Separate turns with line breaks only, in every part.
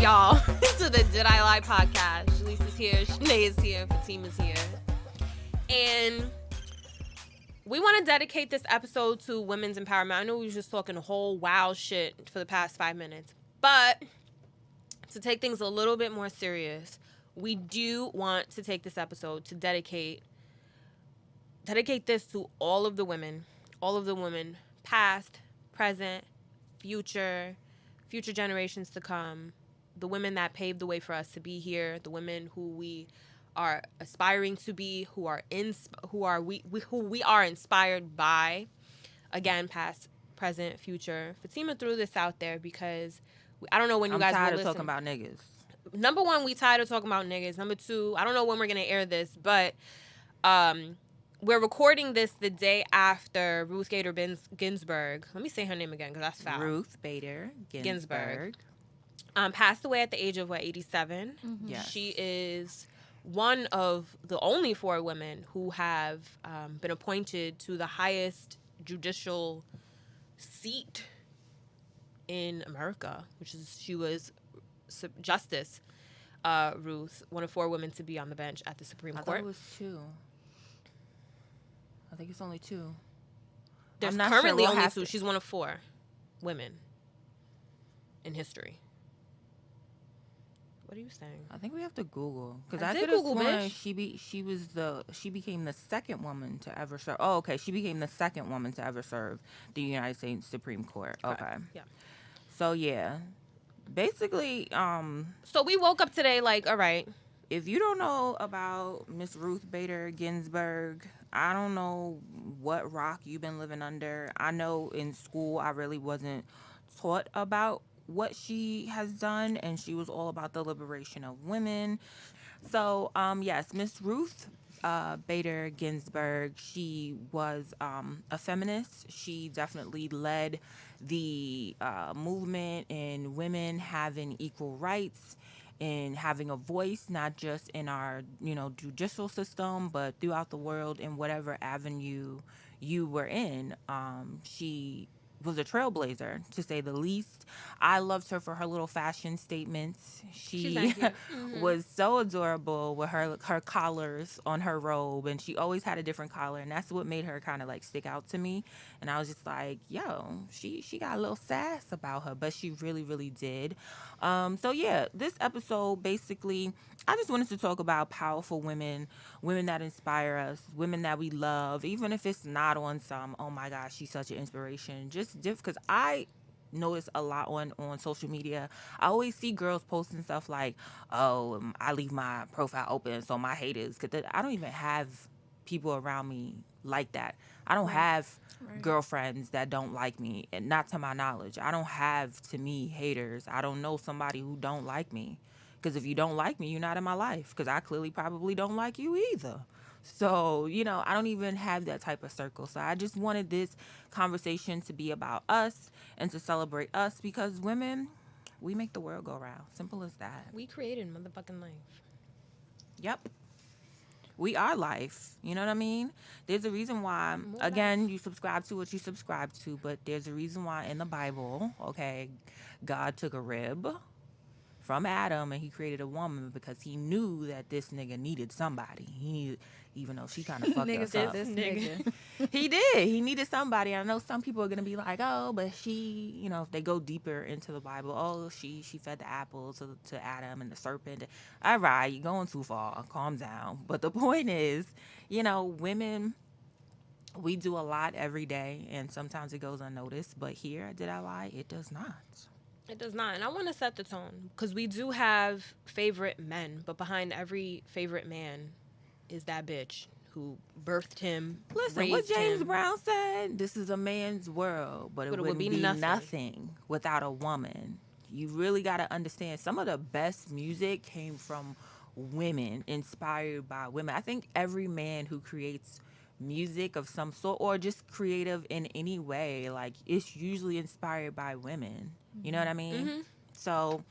y'all, to the Did I Lie podcast. Shalise is here, Shanae is here, Fatima's here. And we want to dedicate this episode to women's empowerment. I know we was just talking a whole wild shit for the past 5 minutes. But to take things a little bit more serious, we do want to take this episode to dedicate this to all of the women, past, present, future generations to come, the women that paved the way for us to be here, the women who we are aspiring to be, who we are inspired by. Again, past, present, future. Fatima threw this out there because I don't know when you guys will listen.
I'm tired of talking about niggas.
Number one, we tired of talking about niggas. Number two, I don't know when we're gonna air this, but we're recording this the day after Ruth Bader Ginsburg. Let me say her name again because that's foul.
Ruth Bader Ginsburg.
Passed away at the age of 87.
Mm-hmm. Yes.
She is one of the only 4 women who have been appointed to the highest judicial seat in America, she was Justice Ruth, one of 4 women to be on the bench at the Supreme Court.
I thought it was 2. I think it's only 2.
There's currently only 2. She's one of 4 women in history. What are you saying?
I think we have to Google because
I
could have sworn she became the second woman to ever serve. Oh, okay. She became the second woman to ever serve the United States Supreme Court. Okay.
Yeah.
So yeah, basically,
So we woke up today like, all right.
If you don't know about Miss Ruth Bader Ginsburg, I don't know what rock you've been living under. I know in school I really wasn't taught about what she has done, and she was all about the liberation of women. So, yes, Miss Ruth Bader Ginsburg, she was a feminist. She definitely led the movement in women having equal rights and having a voice, not just in our, judicial system, but throughout the world in whatever avenue you were in. She was a trailblazer, to say the least. I loved her for her little fashion statements. She was so adorable with her collars on her robe, and she always had a different collar, and that's what made her kind of like stick out to me. And I was just like, yo, she got a little sass about her, but she really, really did. So yeah, this episode basically, I just wanted to talk about powerful women that inspire us, women that we love, even if it's not on some, oh my gosh, she's such an inspiration, just because I notice a lot on social media. I always see girls posting stuff like, oh, I leave my profile open so my haters, because I don't even have people around me like that. I don't have girlfriends that don't like me, and not to my knowledge. I don't have, to me, haters. I don't know somebody who don't like me. Because if you don't like me, you're not in my life. Because I clearly probably don't like you either. So, I don't even have that type of circle. So I just wanted this conversation to be about us and to celebrate us, because women, we make the world go round. Simple as that.
We created motherfucking life.
Yep. We are life. You know what I mean? There's a reason why, again, you subscribe to what you subscribe to, but there's a reason why in the Bible, okay, God took a rib from Adam and he created a woman because he knew that this nigga needed somebody. He needed, even though she kind of fucked us up.
This nigga.
He did. He needed somebody. I know some people are going to be like, oh, but she, if they go deeper into the Bible, oh, she fed the apple to Adam and the serpent. All right, you're going too far. Calm down. But the point is, women, we do a lot every day, and sometimes it goes unnoticed. But here, did I lie? It does not.
It does not. And I want to set the tone, because we do have favorite men, but behind every favorite man is that bitch who birthed him.
Listen, what James Brown said, this is a man's world, but it would be nothing without a woman. You really got to understand, some of the best music came from women, inspired by women. I think every man who creates music of some sort, or just creative in any way, like, it's usually inspired by women. You know what I mean?
Mm-hmm.
So,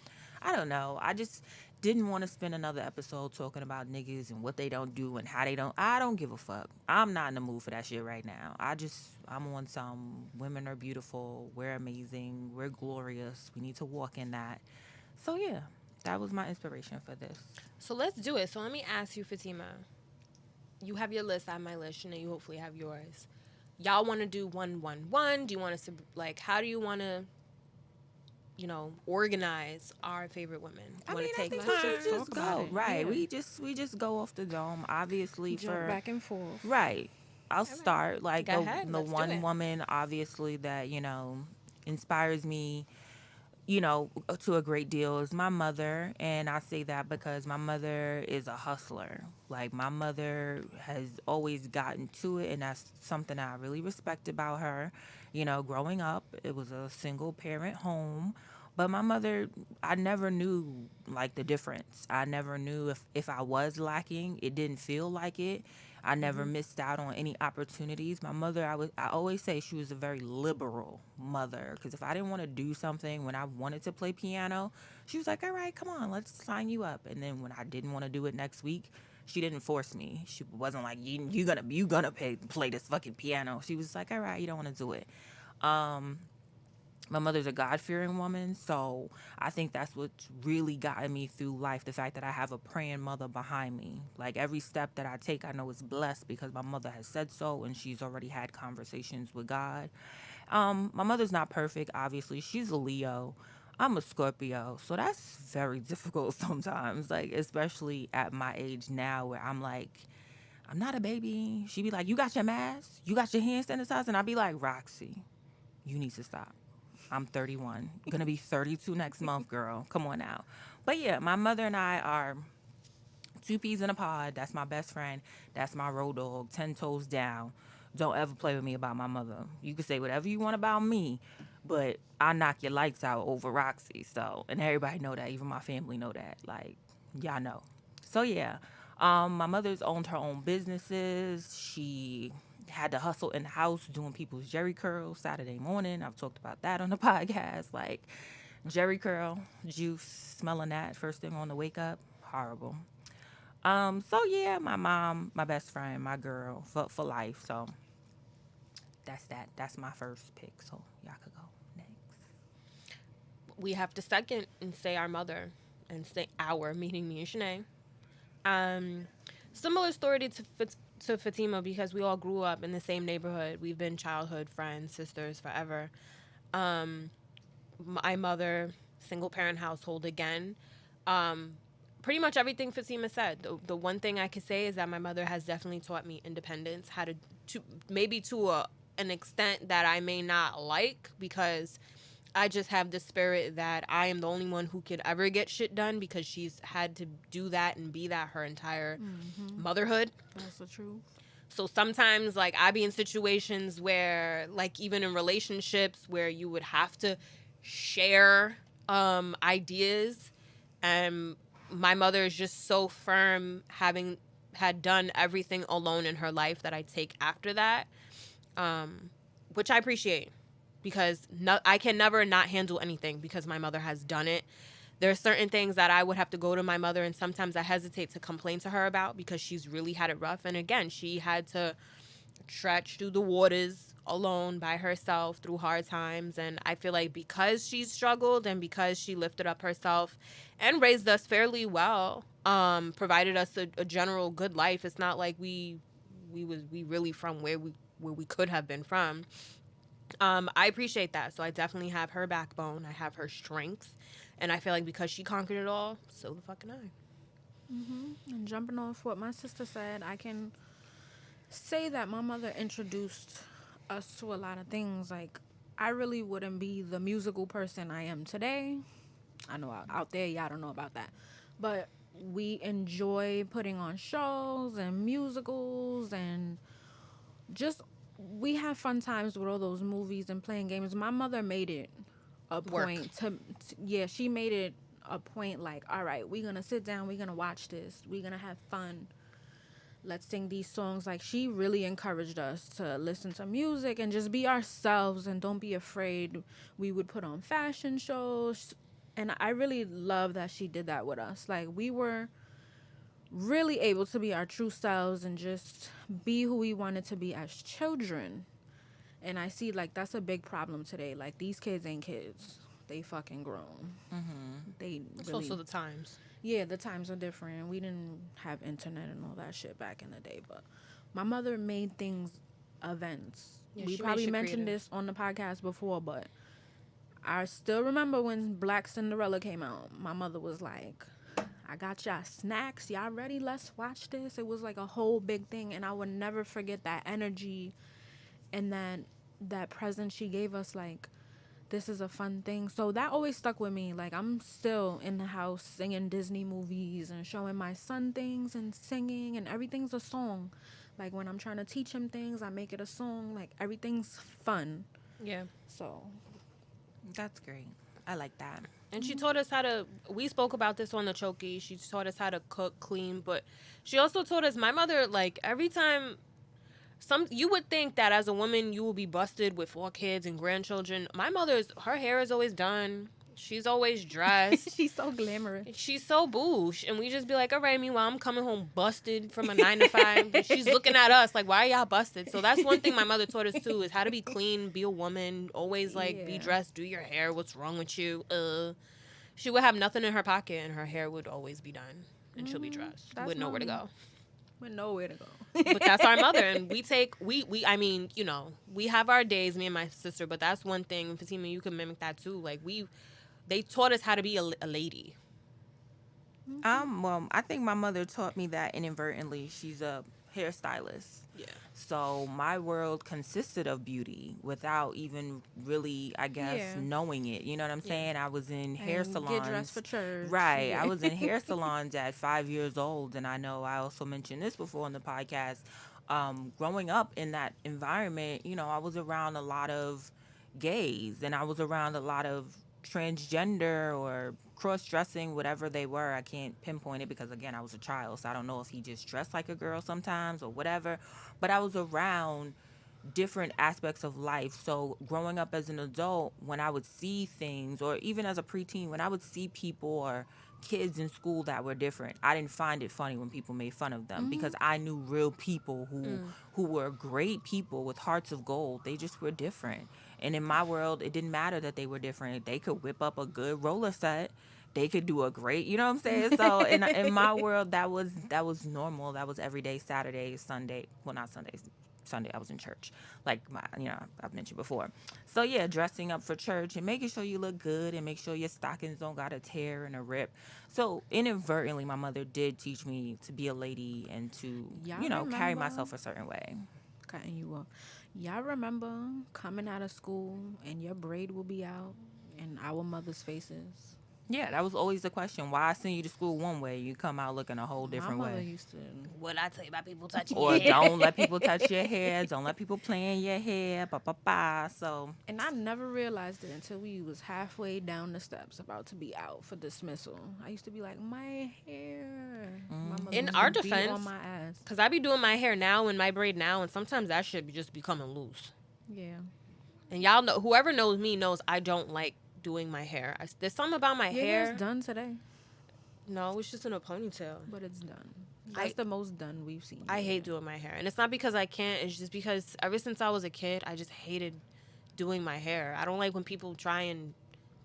I don't know. I just didn't want to spend another episode talking about niggas and what they don't do and how they don't. I don't give a fuck. I'm not in the mood for that shit right now. I'm on some women are beautiful. We're amazing. We're glorious. We need to walk in that. So, yeah. that was my inspiration for this.
So let's do it. So let me ask you, Fatima. You have your list, I have my list, and then you hopefully have yours. Y'all want to do 1-1-1? Do you want us to, like, how do you want to, organize our favorite women?
I
Want
mean,
to
I
take
think
Let's
we should
just
turns?
just
talk about
go.
it.
Right.
Yeah.
We just go off the dome. Obviously
Jump
for
back and forth.
right. I'll
All right.
start like
Go ahead.
the
Let's do
one
it.
woman obviously that, inspires me, to a great deal is my mother. And I say that because my mother is a hustler. Like, my mother has always gotten to it, and that's something I really respect about her. Growing up, it was a single parent home. But my mother, I never knew like the difference. I never knew if I was lacking, it didn't feel like it. I never missed out on any opportunities. My mother, I always say she was a very liberal mother, because if I didn't want to do something when I wanted to play piano, she was like, "All right, come on, let's sign you up." And then when I didn't want to do it next week, she didn't force me. She wasn't like, "You gonna play this fucking piano." She was like, "All right, you don't want to do it." Um, my mother's a God-fearing woman, so I think that's what's really gotten me through life, the fact that I have a praying mother behind me. Like, every step that I take, I know is blessed because my mother has said so, and she's already had conversations with God. My mother's not perfect, obviously. She's a Leo. I'm a Scorpio, so that's very difficult sometimes, like, especially at my age now, where I'm like, I'm not a baby. She'd be like, "You got your mask? You got your hand sanitizer?" And I'd be like, "Roxy, you need to stop. I'm 31. Gonna be 32 next month, girl. Come on now." But yeah, my mother and I are two peas in a pod. That's my best friend. That's my road dog. 10 toes down. Don't ever play with me about my mother. You can say whatever you want about me, but I knock your lights out over Roxy. So, and everybody know that. Even my family know that. Like, y'all know. So yeah, my mother's owned her own businesses. She had to hustle in the house doing people's Jerry curls Saturday morning. I've talked about that on the podcast. Like, Jerry curl juice, smelling that first thing on the wake up, horrible. So yeah, my mom, my best friend, my girl for life. So that's that. That's my first pick. So y'all could go next.
We have to second and say our mother and say our, meaning me and Shanae. Um, Similar story to Fatima because we all grew up in the same neighborhood. We've been childhood friends, sisters forever. Um, my mother, single parent household again. Um, Pretty much everything Fatima said. The one thing I could say is that my mother has definitely taught me independence, how to maybe to an extent that I may not like because I just have the spirit that I am the only one who could ever get shit done because she's had to do that and be that her entire motherhood.
That's the truth.
So sometimes, like, I be in situations where, like, even in relationships where you would have to share ideas. And my mother is just so firm, having had done everything alone in her life that I take after that, which I appreciate because I can never not handle anything because my mother has done it. There are certain things that I would have to go to my mother, and sometimes I hesitate to complain to her about because she's really had it rough. And again, she had to trudge through the waters alone by herself through hard times. And I feel like because she struggled and because she lifted up herself and raised us fairly well, provided us a general good life. It's not like we really from where we could have been from. I appreciate that. So I definitely have her backbone. I have her strengths. And I feel like because she conquered it all, so the fucking I.
And jumping off what my sister said, I can say that my mother introduced us to a lot of things. Like, I really wouldn't be the musical person I am today. I know out there, y'all don't know about that. But we enjoy putting on shows and musicals and just we have fun times with all those movies and playing games. My mother made it a
Work.
point yeah, she made it a point like, all right, we're gonna sit down, we're gonna watch this, we're gonna have fun, let's sing these songs. Like, she really encouraged us to listen to music and just be ourselves and don't be afraid. We would put on fashion shows, and I really love that she did that with us. Like, we were really able to be our true selves and just be who we wanted to be as children. And I see, like, that's a big problem today. Like, these kids ain't kids. they fucking grown. They
It's
really,
also the times.
yeah, the times are different. We didn't have internet and all that shit back in the day, but my mother made things events.
Yeah,
We
she made
probably
shit
mentioned
creative.
this on the podcast before, but I still remember when Black Cinderella came out. My mother was like, I got y'all snacks. Y'all ready? Let's watch this. It was like a whole big thing, and I would never forget that energy and that present she gave us. Like, this is a fun thing. So that always stuck with me. Like, I'm still in the house singing Disney movies and showing my son things and singing, and everything's a song. Like, when I'm trying to teach him things, I make it a song. Like, everything's fun.
Yeah.
So
That's great. I like that.
And she taught us how to, we spoke about this on the Choki. She taught us how to cook, clean, but she also taught us, my mother, like, every time, you would think that as a woman, you will be busted with 4 kids and grandchildren. My mother's, her hair is always done. She's always dressed.
she's so glamorous.
She's so boosh. And we just be like, all right, meanwhile, I'm coming home busted from a 9 to 5. And she's looking at us like, why are y'all busted? So that's one thing my mother taught us, too, is how to be clean, be a woman, always, like, be
Yeah.
dressed, do your hair. What's wrong with you? She would have nothing in her pocket, and her hair would always be done. And she'll be dressed.
That's
With nowhere to
mommy.
go.
With nowhere to go.
But that's our mother. And I mean, you know, we have our days, me and my sister, but that's one thing. Fatima, you can mimic that, too. Like, they taught us how to be a lady.
Well, I think my mother taught me that inadvertently. She's a hairstylist.
Yeah.
So my world consisted of beauty without even really, I guess,
Yeah.
knowing it. You know what I'm saying? I was in hair
And
salons.
Get dressed for church.
Right.
Yeah.
I was in hair salons at 5 years old. And I know I also mentioned this before on the podcast. Growing up in that environment, you know, I was around a lot of gays and I was around a lot of transgender or cross-dressing, whatever they were. I can't pinpoint it because, again, I was a child, so I don't know if he just dressed like a girl sometimes or whatever. But I was around different aspects of life. So growing up as an adult, when I would see things, or even as a preteen, when I would see people or kids in school that were different, I didn't find it funny when people made fun of them because I knew real people who were great people with hearts of gold. They just were different. And in my world, it didn't matter that they were different. They could whip up a good roller set. They could do a great, you know what I'm saying? So in my world, that was normal. That was every day, Saturday, Sunday. Well, not Sundays. Sunday I was in church, like I've mentioned before. So yeah, dressing up for church and making sure you look good and make sure your stockings don't got a tear and a rip. So inadvertently, my mother did teach me to be a lady and to
Y'all
carry
remember-
myself a certain way.
Cutting you up. Y'all remember coming out of school and your braid will be out and our mother's faces?
Yeah, that was always the question. Why I send you to school one way, you come out looking a whole different
My mother
way.
used to.
What I tell you about people touching
Or
your hair?
don't let people touch your hair. Don't let people play in your hair. Ba ba ba. So
And I never realized it until we was halfway down the steps about to be out for dismissal. I used to be like, my hair. My mother
In
used
our
to beat
defense-
on my ass.
Because I be doing my hair now and my braid now, and sometimes that shit be just becoming loose.
Yeah.
And y'all know, whoever knows me knows I don't like doing my hair. There's something about my
Your
hair.
hair's done today,
No, it's just in a ponytail.
but it's done. That's the most done we've seen.
I hate doing my hair. And it's not because I can't. It's just because ever since I was a kid, I just hated doing my hair. I don't like when people try and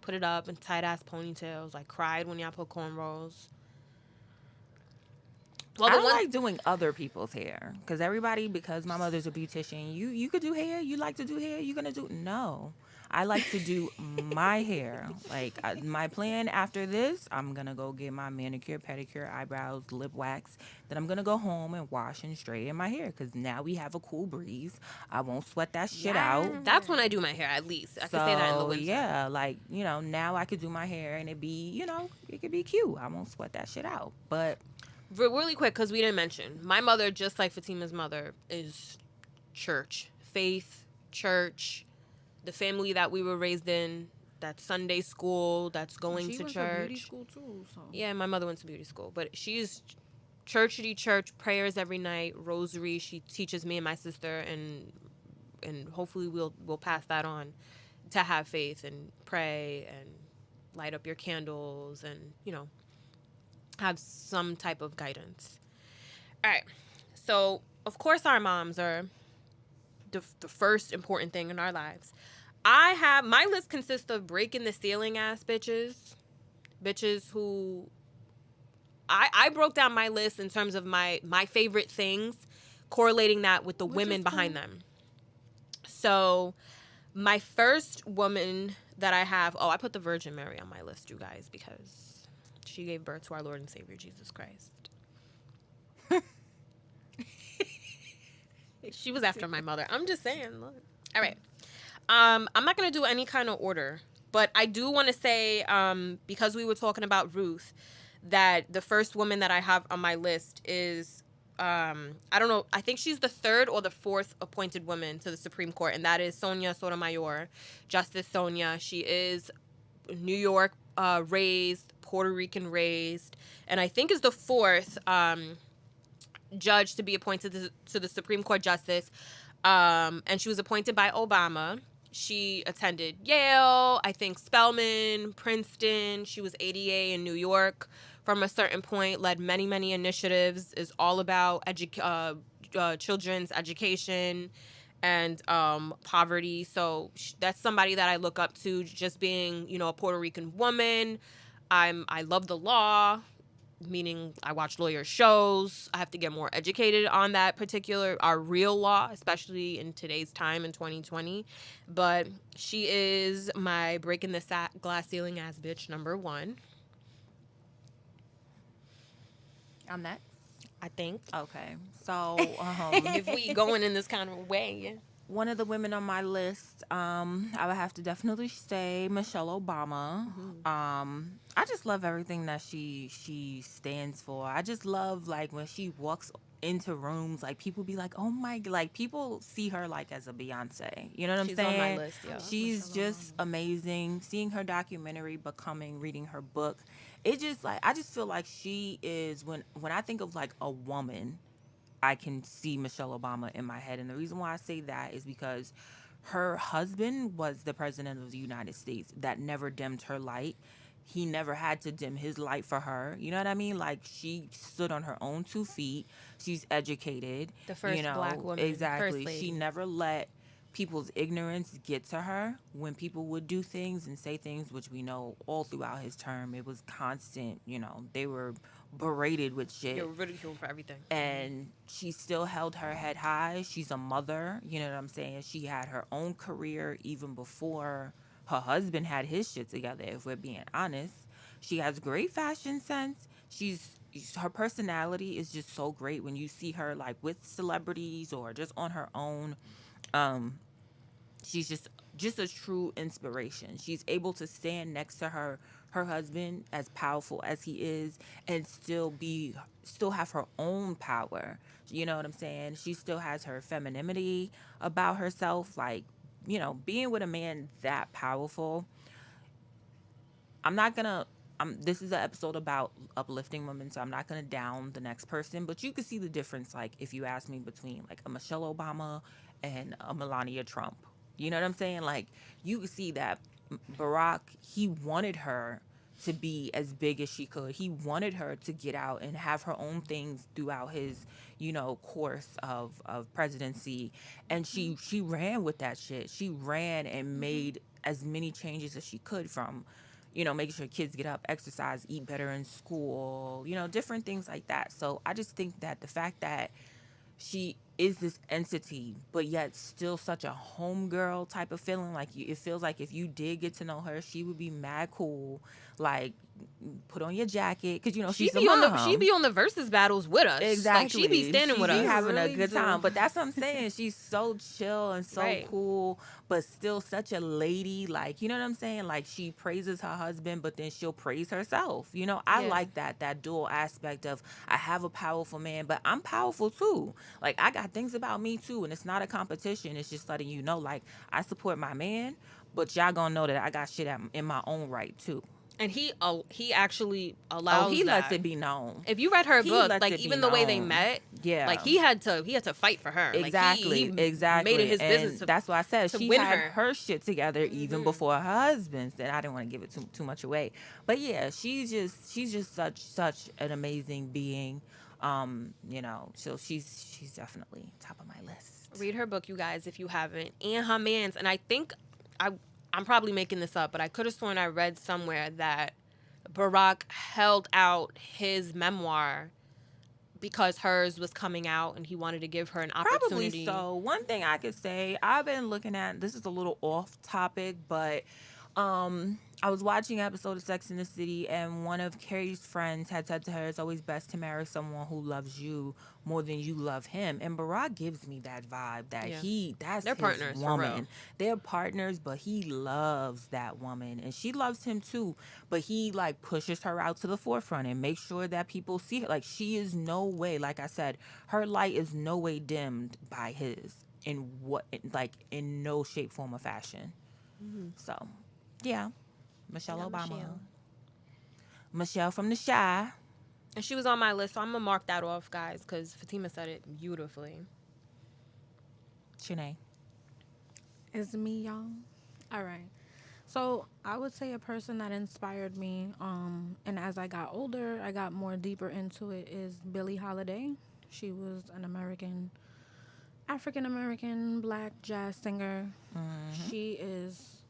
put it up in tight-ass ponytails. I cried when y'all put cornrows. Well,
I don't like doing other people's hair because my mother's a beautician. You could do hair. You like to do hair. You gonna do no. I like to do my hair. Like my plan after this, I'm gonna go get my manicure, pedicure, eyebrows, lip wax. Then I'm gonna go home and wash and straighten my hair because now we have a cool breeze. I won't sweat that shit out.
That's when I do my hair, at least. I can say that in the winter.
Yeah, like, now I could do my hair and it could be cute. I won't sweat that shit out. But
Really quick, because we didn't mention, my mother, just like Fatima's mother, is church. Faith, church, the family that we were raised in, that Sunday school, that's going
She
to
went
church.
beauty school too. So.
Yeah, my mother went to beauty school, but she's churchity church, prayers every night, rosary. She teaches me and my sister, and hopefully we'll pass that on to have faith and pray and light up your candles and have some type of guidance. All right, so of course our moms are the first important thing in our lives. my list consists of breaking the ceiling ass bitches who I broke down my list in terms of my favorite things, correlating that with the
Which
women
is
behind
cool.
them. So my first woman that I have, I put the Virgin Mary on my list, you guys, because she gave birth to our Lord and Savior Jesus Christ. She was after my mother. I'm just saying. Look. All right. I'm not gonna do any kind of order, but I do want to say, because we were talking about Ruth, that the first woman that I have on my list is, I don't know, I think she's the third or the fourth appointed woman to the Supreme Court, and that is Sonia Sotomayor, Justice Sonia. She is New York raised, Puerto Rican raised, and I think is the fourth judge to be appointed to the Supreme Court justice. And she was appointed by Obama. She attended Yale, I think Spelman, Princeton. She was ADA in New York from a certain point, led many, many initiatives, is all about children's education and poverty. So that's somebody that I look up to, just being, a Puerto Rican woman. I love the law, meaning I watch lawyer shows. I have to get more educated on that particular, our real law, especially in today's time in 2020. But she is my breaking the glass ceiling ass bitch number one,
I'm next.
I think.
Okay. So,
If we going in this kind of way.
one of the women on my list, I would have to definitely say Michelle Obama. I just love everything that she stands for. I just love, like, when she walks into rooms, like, people be like, oh my, like, people see her like as a Beyonce. You know what I'm
She's
saying?
on my list, yeah.
She's just amazing. Seeing her documentary, Becoming, reading her book, it just, like, I just feel like she is, when I think of, like, a woman, I can see Michelle Obama in my head. And the reason why I say that is because her husband was the president of the United States. That never dimmed her light. He never had to dim his light for her. You know what I mean? Like, she stood on her own 2 feet. She's educated.
The first black woman,
Exactly.
first
She
lady.
never let people's ignorance get to her when people would do things and say things, which we know all throughout his term. It was constant, they were berated with shit.
You're ridiculed for everything.
And she still held her head high. She's a mother, you know what I'm saying? She had her own career even before her husband had his shit together, if we're being honest. She has great fashion sense. Her personality is just so great when you see her, like, with celebrities or just on her own. She's just a true inspiration. She's able to stand next to her husband, as powerful as he is, and still have her own power. You know what I'm saying? She still has her femininity about herself, like, being with a man that powerful. I'm not gonna. This is an episode about uplifting women, so I'm not gonna down the next person. But you can see the difference, like, if you ask me, between, like, a Michelle Obama and a Melania Trump. You know what I'm saying? Like, you can see that Barack, he wanted her to be as big as she could. He wanted her to get out and have her own things throughout his, course of presidency. And she ran with that shit. She ran and made as many changes as she could, from, making sure kids get up, exercise, eat better in school, different things like that. So I just think that the fact that she is this entity, but yet still such a homegirl type of feeling. Like, it feels like if you did get to know her, she would be mad cool. Like, put on your jacket, because she's a mom.
She be on the versus battles with us.
Exactly.
Like, she be standing with
She
us.
be having
really
a good
do.
time. But that's what I'm saying. She's so chill and so
Right.
cool, but still such a lady. Like, you know what I'm saying? Like, she praises her husband, but then she'll praise herself. I
Yeah.
like that dual aspect of, I have a powerful man, but I'm powerful too. Like, I got things about me too, and it's not a competition. It's just letting you know, like, I support my man, but y'all gonna know that I got shit in my own right too.
And he actually allows
he
that.
lets it be known.
If you read her
He
book,
lets
like,
it be
even the way they
known.
met,
Yeah.
like, he had to fight for her.
Exactly,
Like, he
exactly.
made it his
And
business to,
that's why I said
to
she
win
had
her.
her shit together even before her husband's. Then I didn't want to give it too much away, but yeah, she's just such an amazing being. So she's definitely top of my list.
Read her book, you guys, if you haven't, and her man's. And I think I'm probably making this up, but I could have sworn I read somewhere that Barack held out his memoir because hers was coming out and he wanted to give her an
Probably
opportunity.
so. One thing I could say, I've been looking at, this is a little off topic, but I was watching an episode of Sex in the City, and one of Carrie's friends had said to her, it's always best to marry someone who loves you more than you love him. And Barack gives me that vibe that
Yeah.
that's
They're
his
partners, for real.
woman. They're partners, but he loves that woman, and she loves him too. But he like pushes her out to the forefront and makes sure that people see her. Like, she is no way, like I said, her light is no way dimmed by his in no shape, form, or fashion. So, yeah, Michelle
Yeah,
Obama.
Michelle.
Michelle from the Shy.
And she was on my list, so I'm going to mark that off, guys, because Fatima said it beautifully.
Shanae.
It's me, y'all. All right. So I would say a person that inspired me, and as I got older, I got more deeper into it, is Billie Holiday. She was an African American black jazz singer. She is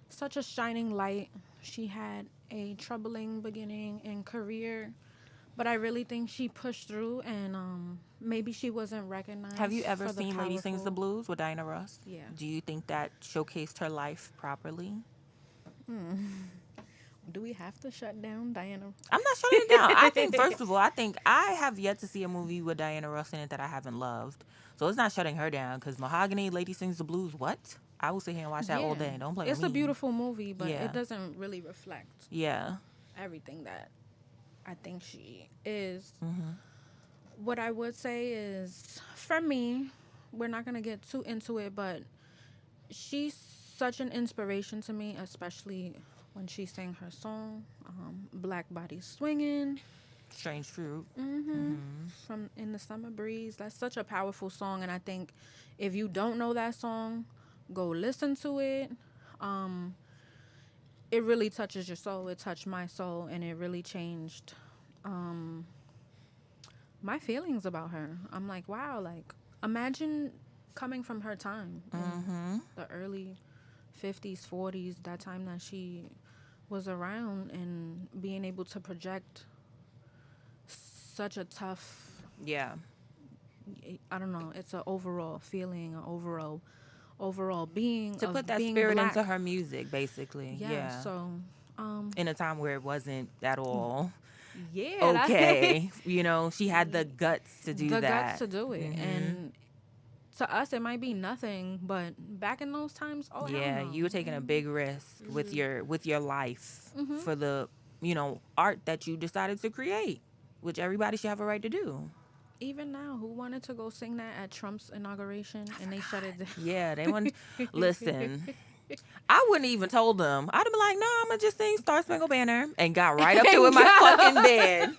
such a shining light. She had a troubling beginning and career, but I really think she pushed through, and maybe she wasn't recognized.
Have you ever
for the
seen Lady Sings the
powerful-
Blues with Diana Ross?
Yeah.
Do you think that showcased her life properly?
Do we have to shut down Diana?
I'm not shutting it down. I think, first of all, I have yet to see a movie with Diana Ross in it that I haven't loved. So it's not shutting her down, because Mahogany, Lady Sings the Blues, what? I will sit here and watch that all
Yeah.
day. Don't blame
It's
me.
a beautiful movie, but
Yeah.
it doesn't really reflect
Yeah.
everything that I think she is.
Mm-hmm.
What I would say is, for me, we're not going to get too into it, but she's such an inspiration to me, especially when she sang her song, Black Body Swinging.
Strange Fruit.
From In the Summer Breeze. That's such a powerful song, and I think if you don't know that song, go listen to it. It really touches your soul. It touched my soul, and it really changed my feelings about her. I'm like, wow, like, imagine coming from her time in the early 50s, 40s, that time that she was around, and being able to project such a tough,
Yeah.
I don't know, it's an overall feeling, an overall being
To
of
put that
being
spirit
black.
into her music, basically. Yeah.
So
In a time where it wasn't at all
yeah, that-
okay. You know, she had the guts to do
the
that.
guts to do it. And to us it might be nothing, but back in those times, oh hell
Yeah,
no.
you were taking a big risk with your life for the, art that you decided to create, which everybody should have a right to do.
Even now, who wanted to go sing that at Trump's inauguration and they shut it down?
Yeah, they want listen. I wouldn't even told them. I'd have been like, no, I'm gonna just sing Star Spangled Banner, and got right up there with my fucking bed.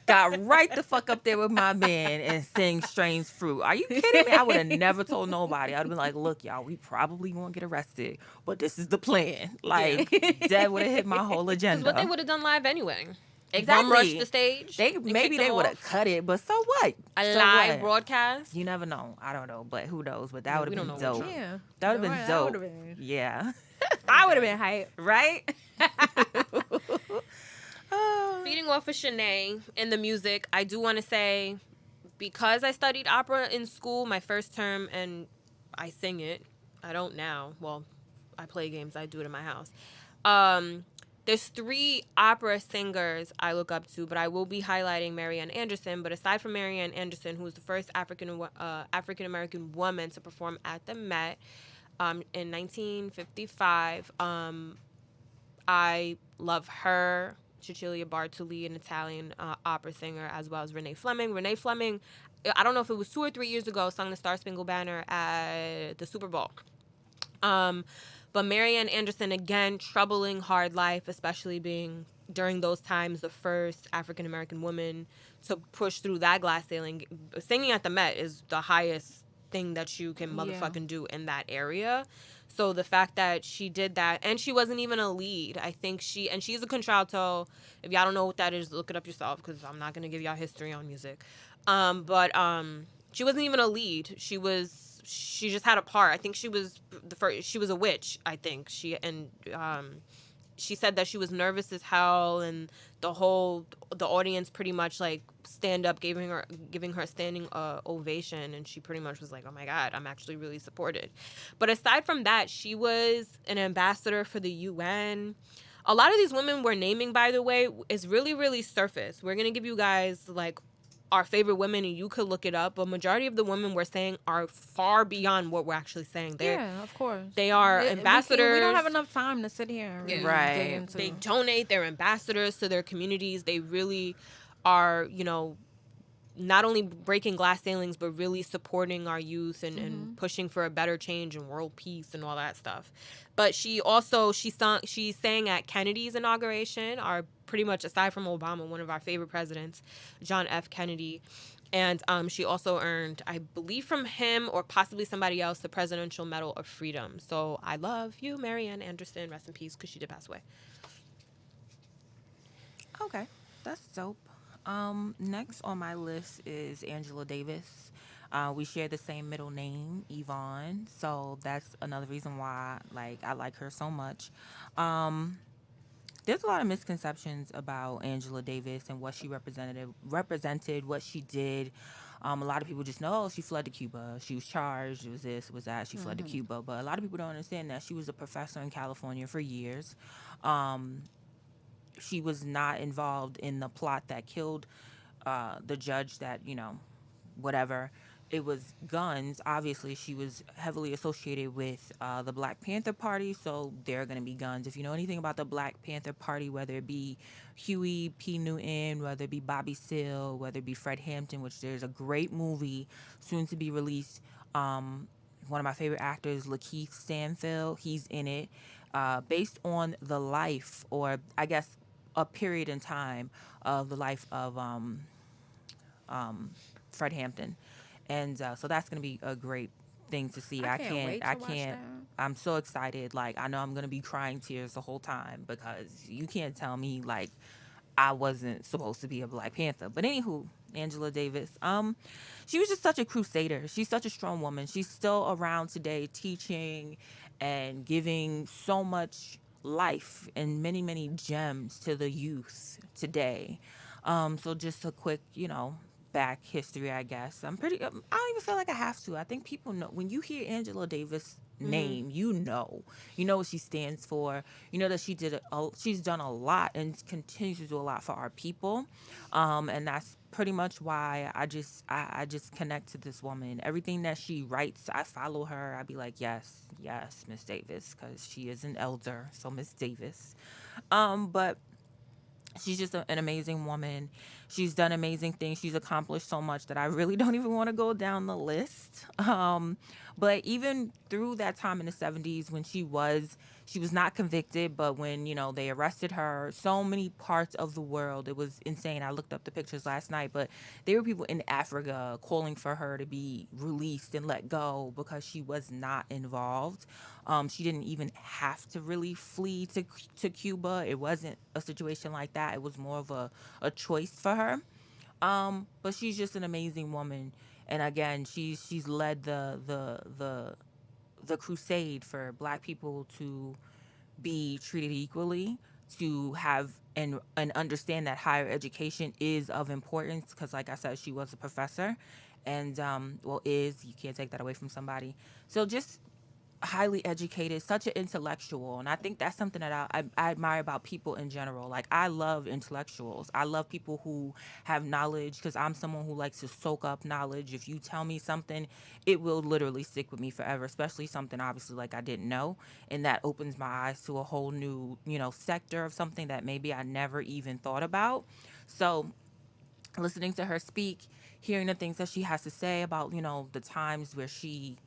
Got right the fuck up there with my band and sing Strange Fruit. Are you kidding me? I would have never told nobody. I'd have been like, look, y'all, we probably won't get arrested, but this is the plan. Like, that would have hit my whole agenda.
Because what they would have done live anyway.
Exactly.
Bum rush the stage.
Maybe they would have cut it, but so what?
A
So
live
what?
broadcast.
You never know. I don't know, but who knows? But that
Yeah,
would
we
have
don't
been
know what
dope.
Yeah.
That would have been dope.
would've been-
Yeah.
I would have been hype.
Right?
Feeding off of Shanae and the music, I do want to say, because I studied opera in school, my first term, and I sing it. I don't now. Well, I play games. I do it in my house. There's 3 opera singers I look up to, but I will be highlighting Marianne Anderson. But aside from Marianne Anderson, who was the first African American woman to perform at the Met in 1955, I love her. Cecilia Bartoli, an Italian opera singer, as well as Renee Fleming. Renee Fleming, I don't know if it was 2 or 3 years ago, sung the Star Spangled Banner at the Super Bowl. But Marianne Anderson, again, troubling hard life, especially being during those times the first African American woman to push through that glass ceiling. Singing at the Met is the highest thing that you can motherfucking do in that area. So the fact that she did that, and she wasn't even a lead. I think she's a contralto. If y'all don't know what that is, look it up yourself, because I'm not going to give y'all history on music. But she wasn't even a lead. She was she just had a part. I think she was the first. She was a witch. I think she said that she was nervous as hell, and the audience pretty much like stand up giving her standing ovation, and she pretty much was like, oh my god, I'm actually really supported. But aside from that, she was an ambassador for the UN. A lot of these women we're naming, by the way, is really, really surface. We're gonna give you guys like our favorite women, and you could look it up. A majority of the women we're saying are far beyond what we're actually saying.
Yeah, of course.
They are ambassadors.
We don't have enough time to sit here and really
Right.
dig into.
They donate. They're ambassadors to their communities. They really are, not only breaking glass ceilings, but really supporting our youth and pushing for a better change and world peace and all that stuff. But she sang at Kennedy's inauguration, our pretty much, aside from Obama, one of our favorite presidents, John F. Kennedy. And she also earned, I believe from him or possibly somebody else, the Presidential Medal of Freedom. So I love you, Marianne Anderson. Rest in peace, because she did pass away.
Okay, that's dope. Next on my list is Angela Davis. We share the same middle name, Yvonne, so that's another reason why I like her so much. There's a lot of misconceptions about Angela Davis and what she represented, what she did. A lot of people just know, she fled to Cuba. She was charged. It was this, it was that. She fled to Cuba. But a lot of people don't understand that she was a professor in California for years. She was not involved in the plot that killed the judge that, whatever. It was guns. Obviously, she was heavily associated with the Black Panther Party, so there are going to be guns. If you know anything about the Black Panther Party, whether it be Huey P. Newton, whether it be Bobby Seale, whether it be Fred Hampton, which there's a great movie soon to be released. One of my favorite actors, Lakeith Stanfield, he's in it, based on the life, or I guess a period in time of the life of Fred Hampton. And so that's going to be a great thing to see.
I can't wait to watch that.
I'm so excited. I know I'm going to be crying tears the whole time, because you can't tell me I wasn't supposed to be a Black Panther. But anywho, Angela Davis, she was just such a crusader. She's such a strong woman. She's still around today teaching and giving so much life and many, many gems to the youth today. So just a quick, back history, I guess. I don't even feel like I have to. I think people know. When you hear Angela Davis' name, you know what she stands for. You know that she's done a lot and continues to do a lot for our people. And that's pretty much why I just connect to this woman. Everything that she writes, I follow her. I be like, yes, Miss Davis, because she is an elder. So Miss Davis. But she's just an amazing woman. She's done amazing things. She's accomplished so much that I really don't even want to go down the list. But even through that time in the 70s when she was not convicted, but when, they arrested her, so many parts of the world, it was insane. I looked up the pictures last night, but there were people in Africa calling for her to be released and let go because she was not involved. She didn't even have to really flee to Cuba. It wasn't a situation like that. It was more of a choice for her. But she's just an amazing woman. And again, she's led the crusade for Black people to be treated equally, to have and understand that higher education is of importance, because like I said, she was a professor, and you can't take that away from somebody. So just highly educated, such an intellectual, and I think that's something that I admire about people in general. I love intellectuals. I love people who have knowledge, because I'm someone who likes to soak up knowledge. If you tell me something, it will literally stick with me forever, especially something obviously I didn't know, and that opens my eyes to a whole new sector of something that maybe I never even thought about. So listening to her speak, hearing the things that she has to say about the times where she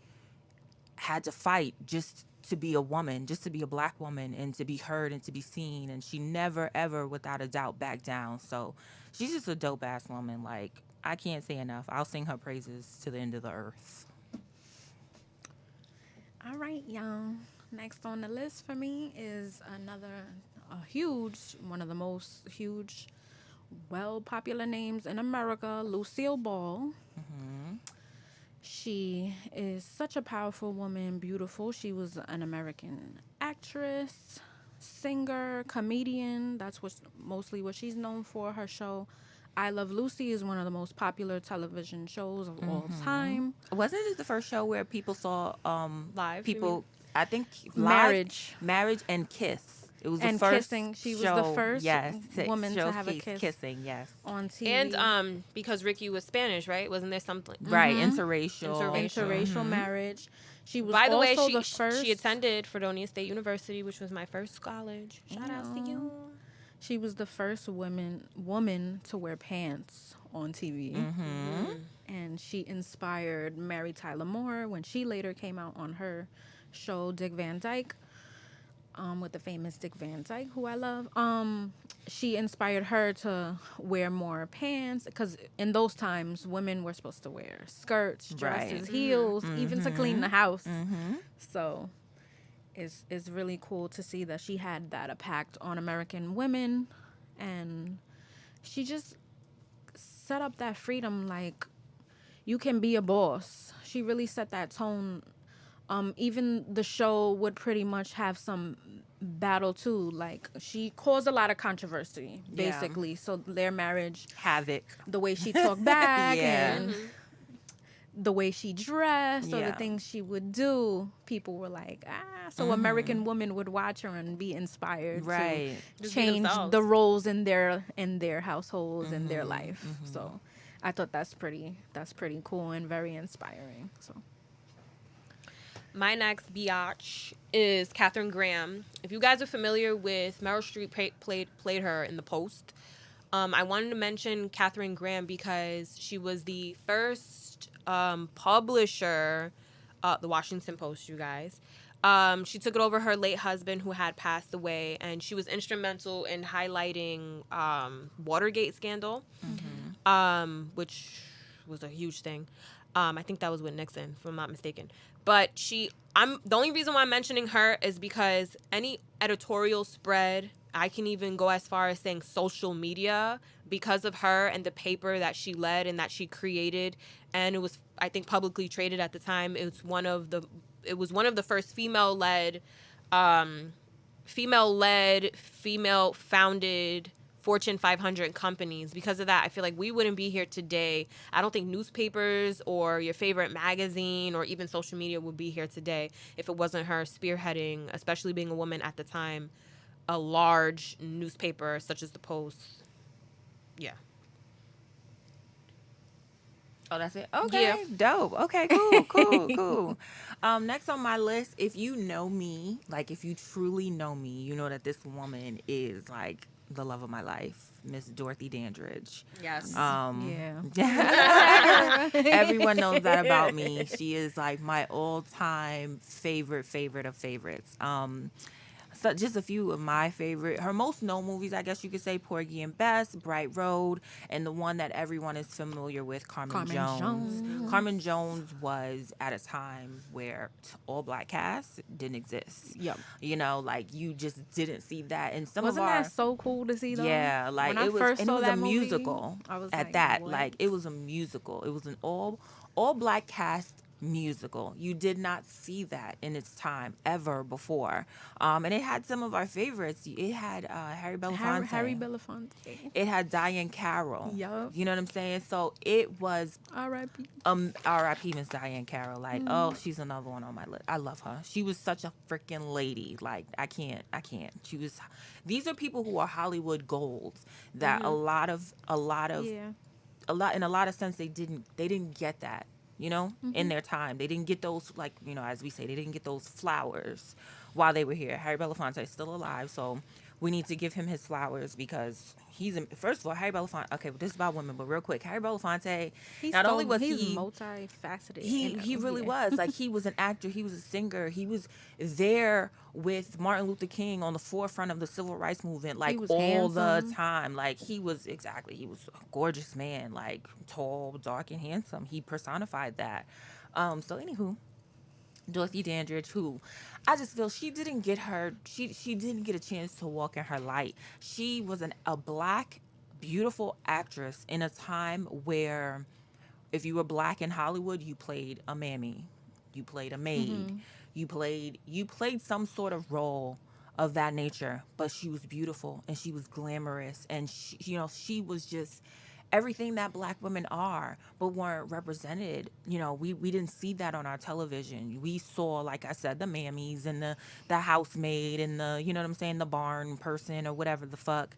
had to fight just to be a woman, just to be a Black woman, and to be heard and to be seen. And she never, ever, without a doubt, backed down. So she's just a dope ass woman. I can't say enough. I'll sing her praises to the end of the earth.
All right, y'all. Next on the list for me is one of the most huge, well popular names in America, Lucille Ball. She is such a powerful woman, beautiful. She was an American actress, singer, comedian. That's what mostly what she's known for. Her show I Love Lucy is one of the most popular television shows of all time.
Wasn't it the first show where people saw
Live, you mean?
people? I think live
Marriage
marriage and kiss. It was the
and
first
kissing. She was the
show.
first
Yes,
woman to have a
showcase
kiss
kissing. Yes,
on TV.
And because Ricky was Spanish, right? Wasn't there something?
right. Interracial.
interracial marriage. She was
By the way,
also the first.
she attended Fredonia State University, which was my first college. Shout out to you.
She was the first woman to wear pants on TV. And she inspired Mary Tyler Moore when she later came out on her show Dick Van Dyke, with the famous Dick Van Dyke, who I love. She inspired her to wear more pants because in those times women were supposed to wear skirts, dresses, heels, even to clean the house. So it's really cool to see that she had that impact on American women, and she just set up that freedom, like you can be a boss. She really set that tone. Even the show would pretty much have some battle too. Like she caused a lot of controversy, basically. So their marriage,
Havoc.
the way she talked back,
Yeah.
and the way she dressed, or the
Yeah.
things she would do, people were like, ah. So American women would watch her and be inspired
Right.
to
Just be
change
themselves.
the roles in their households and their life. So I thought that's pretty cool and very inspiring. So
My next biatch is Katharine Graham. If you guys are familiar with Meryl Streep played her in The Post. I wanted to mention Katharine Graham because she was the first publisher, the Washington Post, you guys. She took it over her late husband who had passed away, and she was instrumental in highlighting Watergate scandal, which was a huge thing. I think that was with Nixon, if I'm not mistaken. But the only reason why I'm mentioning her is because any editorial spread, I can even go as far as saying social media, because of her and the paper that she led and that she created, and it was, I think, publicly traded at the time. It was one of the first female-led, female-founded Fortune 500 companies. Because of that, I feel like we wouldn't be here today. I don't think newspapers or your favorite magazine or even social media would be here today if it wasn't her spearheading, especially being a woman at the time, a large newspaper such as the Post. Yeah.
Oh, that's it? Okay.
Yeah.
Dope. Okay, cool. Next on my list, if you know me, like if you truly know me, you know that this woman is like the love of my life, Miss Dorothy Dandridge.
Yes.
yeah,
Everyone knows that about me. She is like my all-time favorite of favorites. So just a few of my favorite, her most known movies, I guess you could say, Porgy and Bess, Bright Road, and the one that everyone is familiar with, Carmen Jones. Carmen Jones was at a time where all black cast didn't exist.
Yep.
You know, like you just didn't see that. And some
wasn't
of our,
that so cool to see though?
yeah, like
when I
it was,
first
and
saw
it was
that
a
movie,
musical.
I was
at
like,
that,
what?
like it was a musical. It was an all black cast musical. You did not see that in its time ever before. And it had some of our favorites. It had Harry Belafonte.
Harry Belafonte.
It had Diane Carroll.
Yup.
You know what I'm saying? So it was
R.I.P.
R.I.P. Miss Diane Carroll. Like, oh, she's another one on my list. I love her. She was such a freaking lady. Like, I can't. She was. These are people who are Hollywood gold. That in a lot of sense they didn't get that. You know, in their time, they didn't get those, like, you know, as we say, they didn't get those flowers while they were here. Harry Belafonte is still alive, so we need to give him his flowers because first of all, Harry Belafonte. Okay, but this is about women, but real quick, Harry Belafonte.
He's multifaceted.
He really was. Like, he was an actor. He was a singer. He was there with Martin Luther King on the forefront of the civil rights movement, like all the time. Like, he was a gorgeous man, like tall, dark, and handsome. He personified that. So anywho, Dorothy Dandridge, who I just feel she didn't get a chance to walk in her light. She was a black, beautiful actress in a time where if you were black in Hollywood, you played a mammy, you played a maid, you played some sort of role of that nature. But she was beautiful and she was glamorous, and she was just everything that black women are, but weren't represented. We didn't see that on our television. We saw, like I said, the mammies and the housemaid and the, you know what I'm saying, the barn person or whatever the fuck.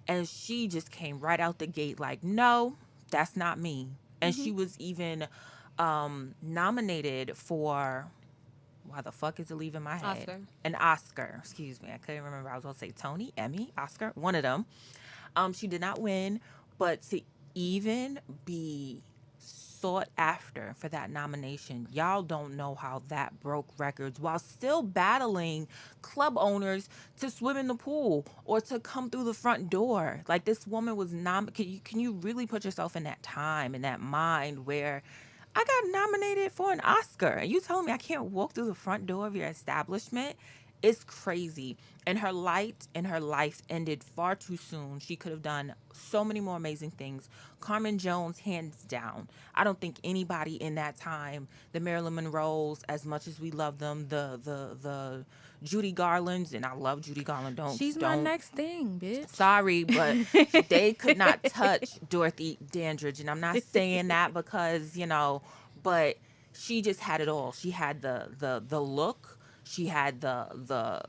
And she just came right out the gate like, no, that's not me. And she was even nominated for, why the fuck is it leaving my head?
Oscar.
An Oscar. Excuse me. I couldn't remember. I was going to say Tony, Emmy, Oscar, one of them. She did not win, but to even be sought after for that nomination, y'all don't know how that broke records while still battling club owners to swim in the pool or to come through the front door. Like, this woman was can you really put yourself in that time, in that mind where I got nominated for an Oscar and you telling me I can't walk through the front door of your establishment? It's crazy. And her light and her life ended far too soon. She could have done so many more amazing things. Carmen Jones, hands down. I don't think anybody in that time, the Marilyn Monroes, as much as we love them, the Judy Garlands, and I love Judy Garland.
She's my next thing, bitch.
Sorry, but they could not touch Dorothy Dandridge. And I'm not saying that because, but she just had it all. She had the look. She had the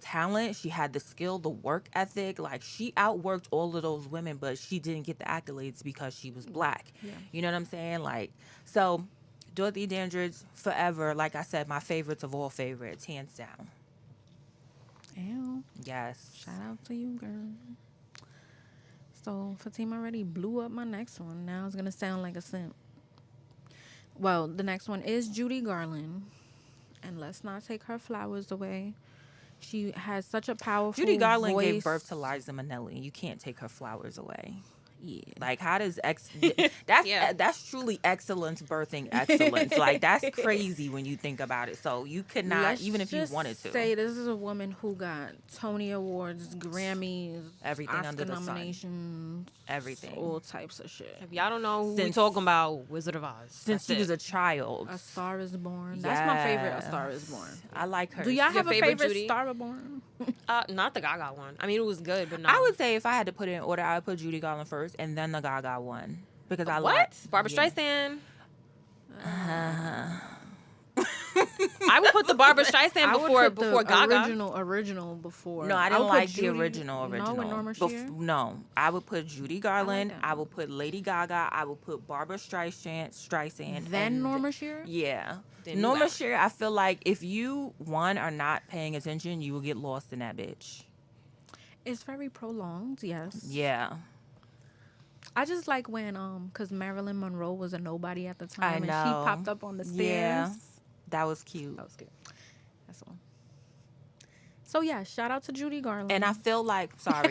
talent. She had the skill, the work ethic. Like, she outworked all of those women, but she didn't get the accolades because she was black.
Yeah.
You know what I'm saying? Like, so Dorothy Dandridge, forever. Like I said, my favorites of all favorites, hands down.
Ew.
Yes.
Shout out to you, girl. So Fatima already blew up my next one. Now it's gonna sound like a simp. Well, the next one is Judy Garland. And let's not take her flowers away. She has such a powerful
Judy Garland
voice.
gave birth to Liza Minnelli. You can't take her flowers away.
Yeah.
Like, how does
Yeah.
that's truly excellence birthing excellence. Like, that's crazy when you think about it. So you could not,
Let's
even if you
just
wanted to.
say this is a woman who got Tony Awards, Grammys,
Everything
Oscar
under the sun.
nominations,
Everything.
all types of shit.
If y'all don't know who we
Since-
talking about, Wizard of Oz.
Since she was a child.
A Star Is Born. That's my favorite. A Star Is Born.
I like her.
Do y'all have a
favorite
favorite
Judy?
Star Is Born?
Not the Gaga one. I mean, it was good, but no.
I would say if I had to put it in order, I would put Judy Garland first and then the Gaga one. Because I
what?
like
Barbara
yeah.
Streisand. I would put the Barbara Streisand
I would
before
put
before
the
Gaga.
original before.
No, I
would
didn't
put
like
Judy-
the original.
No, with Norma Shear.
No, I would put Judy Garland.
that
I would put Lady Gaga. I would put Barbara Streisand.
Then
and-
Norma Shear.
Yeah.
Then you
Norma
out.
Shear, I feel like if you, one, are not paying attention, you will get lost in that bitch.
It's very prolonged. Yes.
Yeah.
I just like when because Marilyn Monroe was a nobody at the time,
I
and she
know.
popped up on the stairs.
Yeah. That was cute.
That was good. That's all. So yeah, shout out to Judy Garland.
And I feel like, sorry,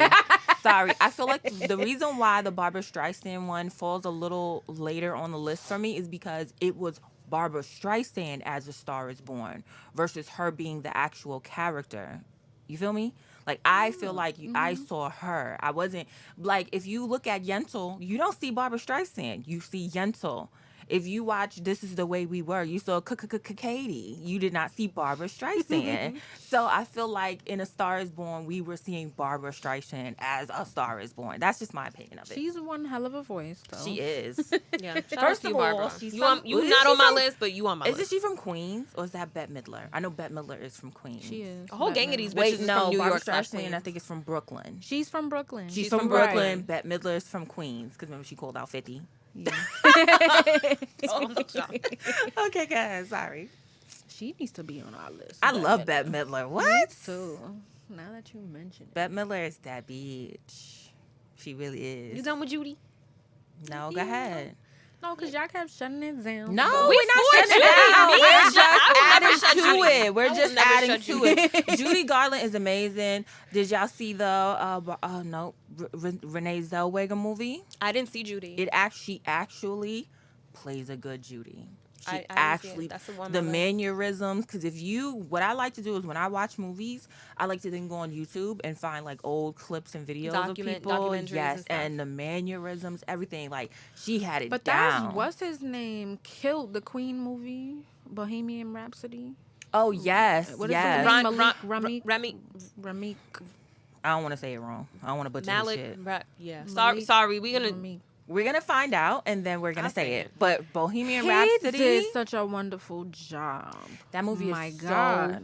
I feel like the reason why the Barbara Streisand one falls a little later on the list for me is because it was Barbara Streisand as A Star Is Born versus her being the actual character. You feel me? Like, I feel like I saw her. I wasn't, like, if you look at Yentl, you don't see Barbara Streisand. You see Yentl. If you watch This Is the Way We Were, you saw Katie. You did not see Barbara Streisand. So I feel like in A Star Is Born, we were seeing Barbara Streisand as A Star Is Born. That's just my opinion of it.
she's one hell of a voice, though.
She is.
Yeah. Shout out
First
to
of
you,
all,
Barbara.
she's
You,
from-
you
isn't
not
she
on my
from-
list, but you on my
Isn't
list.
she from Queens? Or is that Bette Midler? I know Bette Midler is from Queens.
She is.
A whole gang of
Batman.
these bitches
Wait,
is
no,
from New
Barbara
York slash
Streisand,
Queens.
I think it's from Brooklyn.
She's from Brooklyn.
She's
from
from Brooklyn.
Brooklyn.
Bette Midler is from Queens. Because remember, she called out 50.
Yeah.
Oh, my God.
Okay, guys, sorry.
She needs to be on our list.
I love Bette Midler. What?
too. Now that you mention it.
Bette Midler is that bitch. She really is.
You done with Judy?
No, go ahead.
No, because y'all kept shutting it down.
No,
So-
we're not
for
shutting
Judy.
it down.
Me,
We're
I
just
will never
adding
shut
to
Judy.
it.
I
We're
will
just
never
adding
shut
to
Judy.
it. Judy Garland is amazing. Did y'all see the Renee Zellweger movie?
I didn't see Judy.
She actually plays a good Judy.
I
She
didn't see
actually,
it. That's the one.
the mannerisms, because what I like to do is when I watch movies, I like to then go on YouTube and find like old clips and videos of people.
Documentaries
Yes,
and stuff.
and the mannerisms, everything. Like, she had it
But that's
down.
what's his name killed the Queen movie, Bohemian Rhapsody.
Oh, yes,
What is his
yes.
name? Malik Ramik.
Remy
Ramik.
I don't want to say it wrong. I don't want to butcher this
Malik.
shit.
Yeah.
Malik
Sorry. We're gonna.
Ramik.
We're going to find out, and then we're going
I'll
to say
say
it.
it.
But Bohemian
He
Rhapsody,
did such a wonderful job.
that movie
My
is
God.
so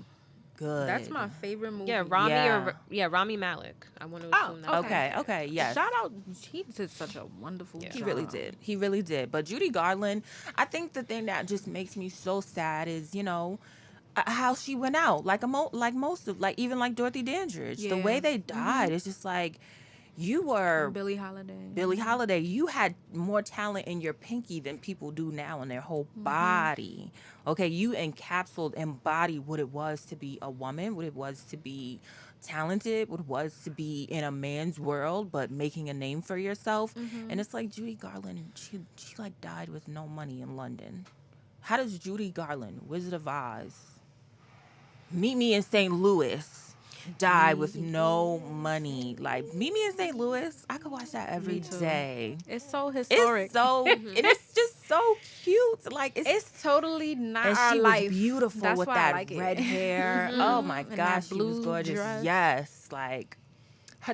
good.
That's my favorite movie.
Yeah, Rami
Yeah.
Rami Malik. I want to
Oh,
assume that.
Okay, yes.
Shout out. He did such a wonderful job.
He really did. He really did. But Judy Garland, I think the thing that just makes me so sad is, how she went out. Like most of, like, even like Dorothy Dandridge. The
Yeah.
way they died, it's just like, you were
Billie Holiday.
Billie Holiday. You had more talent in your pinky than people do now in their whole body. Okay, you embodied what it was to be a woman, what it was to be talented, what it was to be in a man's world, but making a name for yourself. And it's like Judy Garland, she like died with no money in London. How does Judy Garland, Wizard of Oz, Meet Me in St. Louis, die with no money? Like, Meet Me in St. Louis, I could watch that every day.
It's so historic.
It's so, and it's just so cute. Like,
It's totally not
and
our
she
life.
was beautiful
That's
with
why
that
I like it.
red hair. Oh my
And that
gosh, she was
blue
gorgeous.
dress.
Yes, like,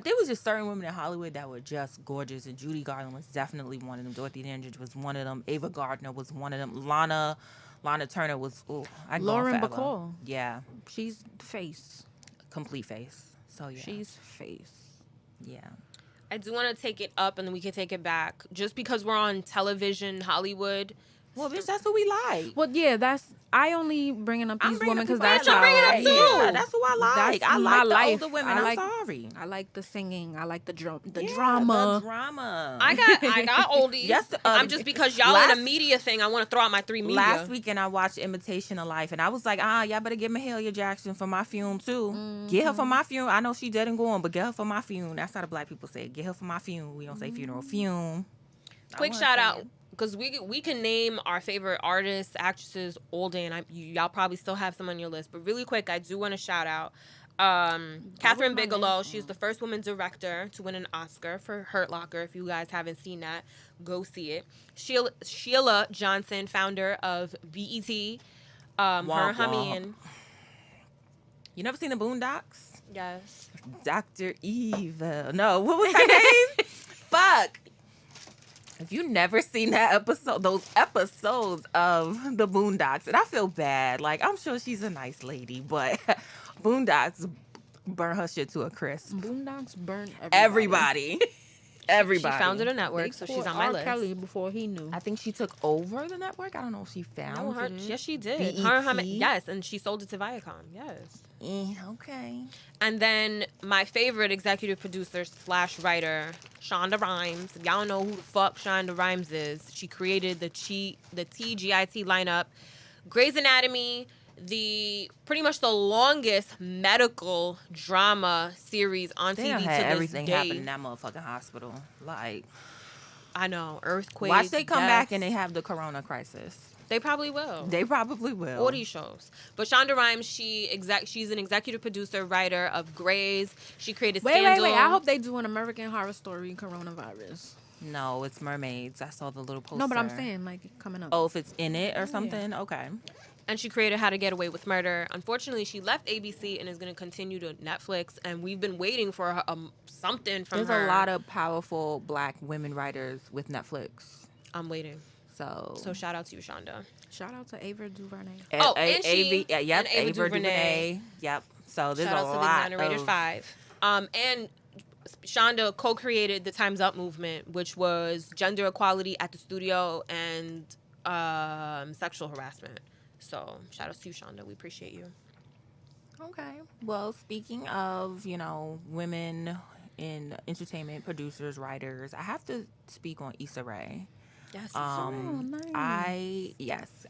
there was just certain women in Hollywood that were just gorgeous, and Judy Garland was definitely one of them. Dorothy Dandridge was one of them. Ava Gardner was one of them. Lana Turner was. Oh, I
Lauren Bacall.
Yeah,
She's face.
complete face. So yeah,
She's face.
yeah.
I do want to take it up, and then we can take it back. Just because we're on television, Hollywood.
Well, bitch, that's what we like.
Well, yeah, I only bringing up these women because
people
that's
I
I'm bringing
like.
up too.
Yeah, that's who I like.
That's
I
my
like the
life.
older women.
I like-
I'm sorry.
I like the singing. I like the
Yeah,
drama.
The drama.
I got oldies.
Yes,
I'm just because y'all in
last-
a media thing. I want to throw out my 3 media.
Last weekend, I watched Imitation of Life, and I was like, y'all better get Mahalia Jackson for my fume, too. Get her for my fume. I know she dead and gone, but get her for my fume. That's how the black people say it. Get her for my fume. We don't say funeral. Fume. I
Quick
wanna
shout
say
out,
it.
because we can name our favorite artists, actresses, old and y'all probably still have some on your list. But really quick, I do want to shout out Catherine
my
Bigelow.
last
She's the first woman director to win an Oscar for Hurt Locker. If you guys haven't seen that, go see it. Sheila Johnson, founder of BET. Her and
Womp
Hamian.
You never seen the Boondocks?
Yes.
Dr. Evil. No, what was her name? Fuck. If you never seen those episodes of the Boondocks, and I feel bad. Like, I'm sure she's a nice lady, but Boondocks burn her shit to a crisp.
Boondocks burn
Everybody. Everybody.
She founded a network,
They
so she's
caught
on my
R.
list.
Kelly before he knew.
I think she took over the network. I don't know if she
No,
founded it.
yes, she did.
BET?
Her and yes, and she sold it to Viacom. Yes.
Okay.
And then my favorite executive producer / writer, Shonda Rhimes. Y'all know who the fuck Shonda Rhimes is. She created the TGIT lineup, Grey's Anatomy, pretty much the longest medical drama series on
They
TV
done
to
had
this
everything
day.
happen in that motherfucking hospital. Like,
I know, earthquakes.
watch they come back and they
deaths.
have the corona crisis.
They probably will.
They probably will.
All these shows. But Shonda Rhimes, she's an executive producer, writer of Grey's. She created Scandal.
Wait. I hope they do an American Horror Story coronavirus.
No, it's mermaids. I saw the little poster.
No, but I'm saying like coming up.
Oh, if it's in it or something? Okay.
And she created How to Get Away with Murder. Unfortunately, she left ABC and is going to continue to Netflix. And we've been waiting for her, something from
There's
her.
a lot of powerful black women writers with Netflix.
I'm waiting. So shout out to you, Shonda.
Shout out to Ava DuVernay.
Oh, and she-
Yep,
and Ava
Ava
DuVernay.
DuVernay. Yep. So there's
Shout
a
out to the
lot
Designer Rated
of
5. And Shonda co-created the Time's Up movement, which was gender equality at the studio and sexual harassment. So shout out to you, Shonda. We appreciate you.
Okay. Well, speaking of, women in entertainment, producers, writers, I have to speak on Issa Rae.
Yes.
nice.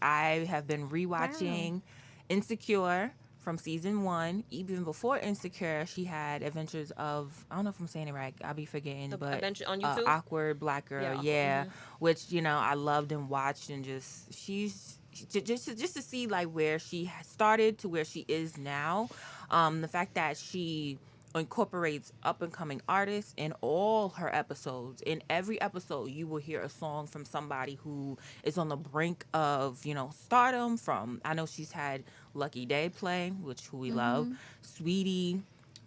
I have been rewatching Insecure from season 1. Even before Insecure, she had Adventures of, I don't know if I'm saying it right, I'll be forgetting,
The
but
Adventure on YouTube?
Awkward Black Girl,
Yeah, Awkward,
yeah, which I loved and watched, and just she's just to see like where she started to where she is now. The fact that she incorporates up and coming artists in all her episodes. In every episode, you will hear a song from somebody who is on the brink of, stardom. From, I know she's had Lucky Day play, who we love, Sweetie,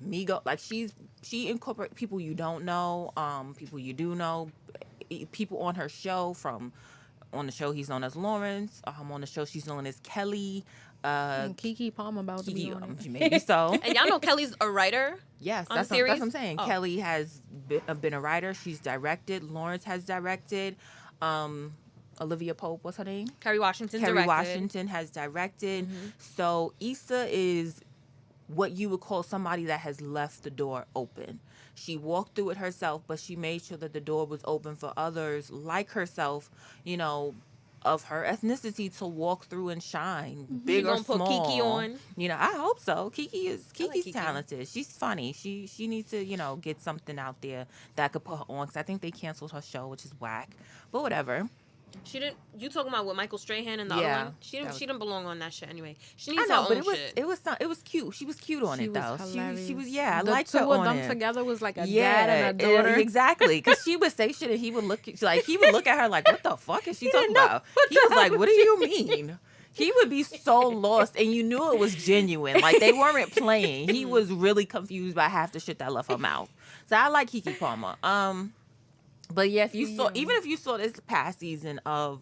Migo. Like she incorporates people you don't know, people you do know, people on her show. From on the show he's known as Lawrence. On the show she's known as Kelly.
And Keke Palmer about to be on it.
Maybe so.
And y'all know Kelly's a writer.
Yes,
on
that's
the series?
what I'm saying.
Oh.
Kelly has been a writer. She's directed. Lawrence has directed. Olivia Pope, what's her name?
Kerry Washington
Kerry
directed.
Washington has directed. So Issa is what you would call somebody that has left the door open. She walked through it herself, but she made sure that the door was open for others like herself, of her ethnicity to walk through and shine, big or
gonna
small.
put Kiki on?
I hope so. Kiki's
Kiki.
talented. She's funny. She needs to, get something out there that could put her on. Because I think they canceled her show, which is whack. But whatever.
She didn't. You talking about with Michael Strahan and the
Yeah,
other one? She didn't belong on that shit anyway. She
I
needs
know,
her
but
own shit.
it was cute. She was cute on
She
it
was
though.
hilarious.
She was I
the
liked
two
her
of
on
them
it.
together was like a dad and a daughter.
Exactly. Because she would say shit and he would look at her like, what the fuck is she talking about? He was like, what do you mean? He would be so lost, and you knew it was genuine. Like, they weren't playing. He was really confused by half the shit that left her mouth. So I like Keke Palmer. But yeah, even if you saw this past season of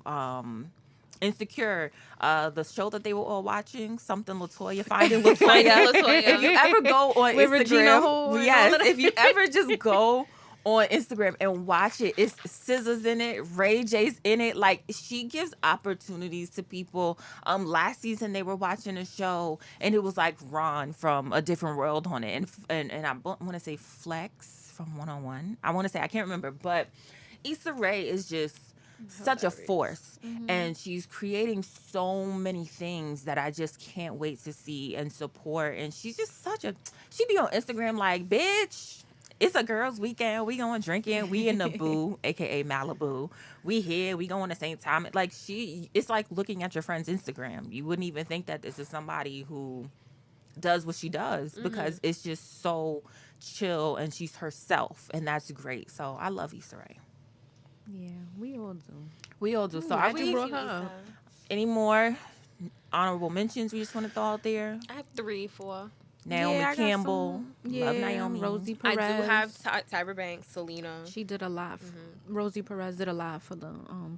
Insecure, the show that they were all watching, something Latoya, Finding Latoya. If you ever go on
With Regina
Instagram,
Hall and
yes,
all of
if you ever just go on Instagram and watch it, it's SZA's in it, Ray J's in it. Like, she gives opportunities to people. Last season they were watching a show and it was like Ron from A Different World on it, and I want to say Flex from 101. I want to say, I can't remember, but Issa Rae is just such a force, and she's creating so many things that I just can't wait to see and support. And she's just she be on Instagram like, bitch, it's a girls' weekend. We going drinking. We in the Boo, aka Malibu. We here. We going the same time. Like, it's like looking at your friend's Instagram. You wouldn't even think that this is somebody who does what she does, because it's just so chill and she's herself, and that's great. So I love Issa Rae.
Yeah, we all do.
We all do. So
I
are
just
we
brought her up.
any more honorable mentions we just want to throw out there?
I have 3, 4.
Naomi
I got
Campbell.
some.
Love
Yeah,
Naomi.
Rosie
I
Perez.
do have Tyra Banks, Selena.
She did a lot. Rosie Perez did a lot for the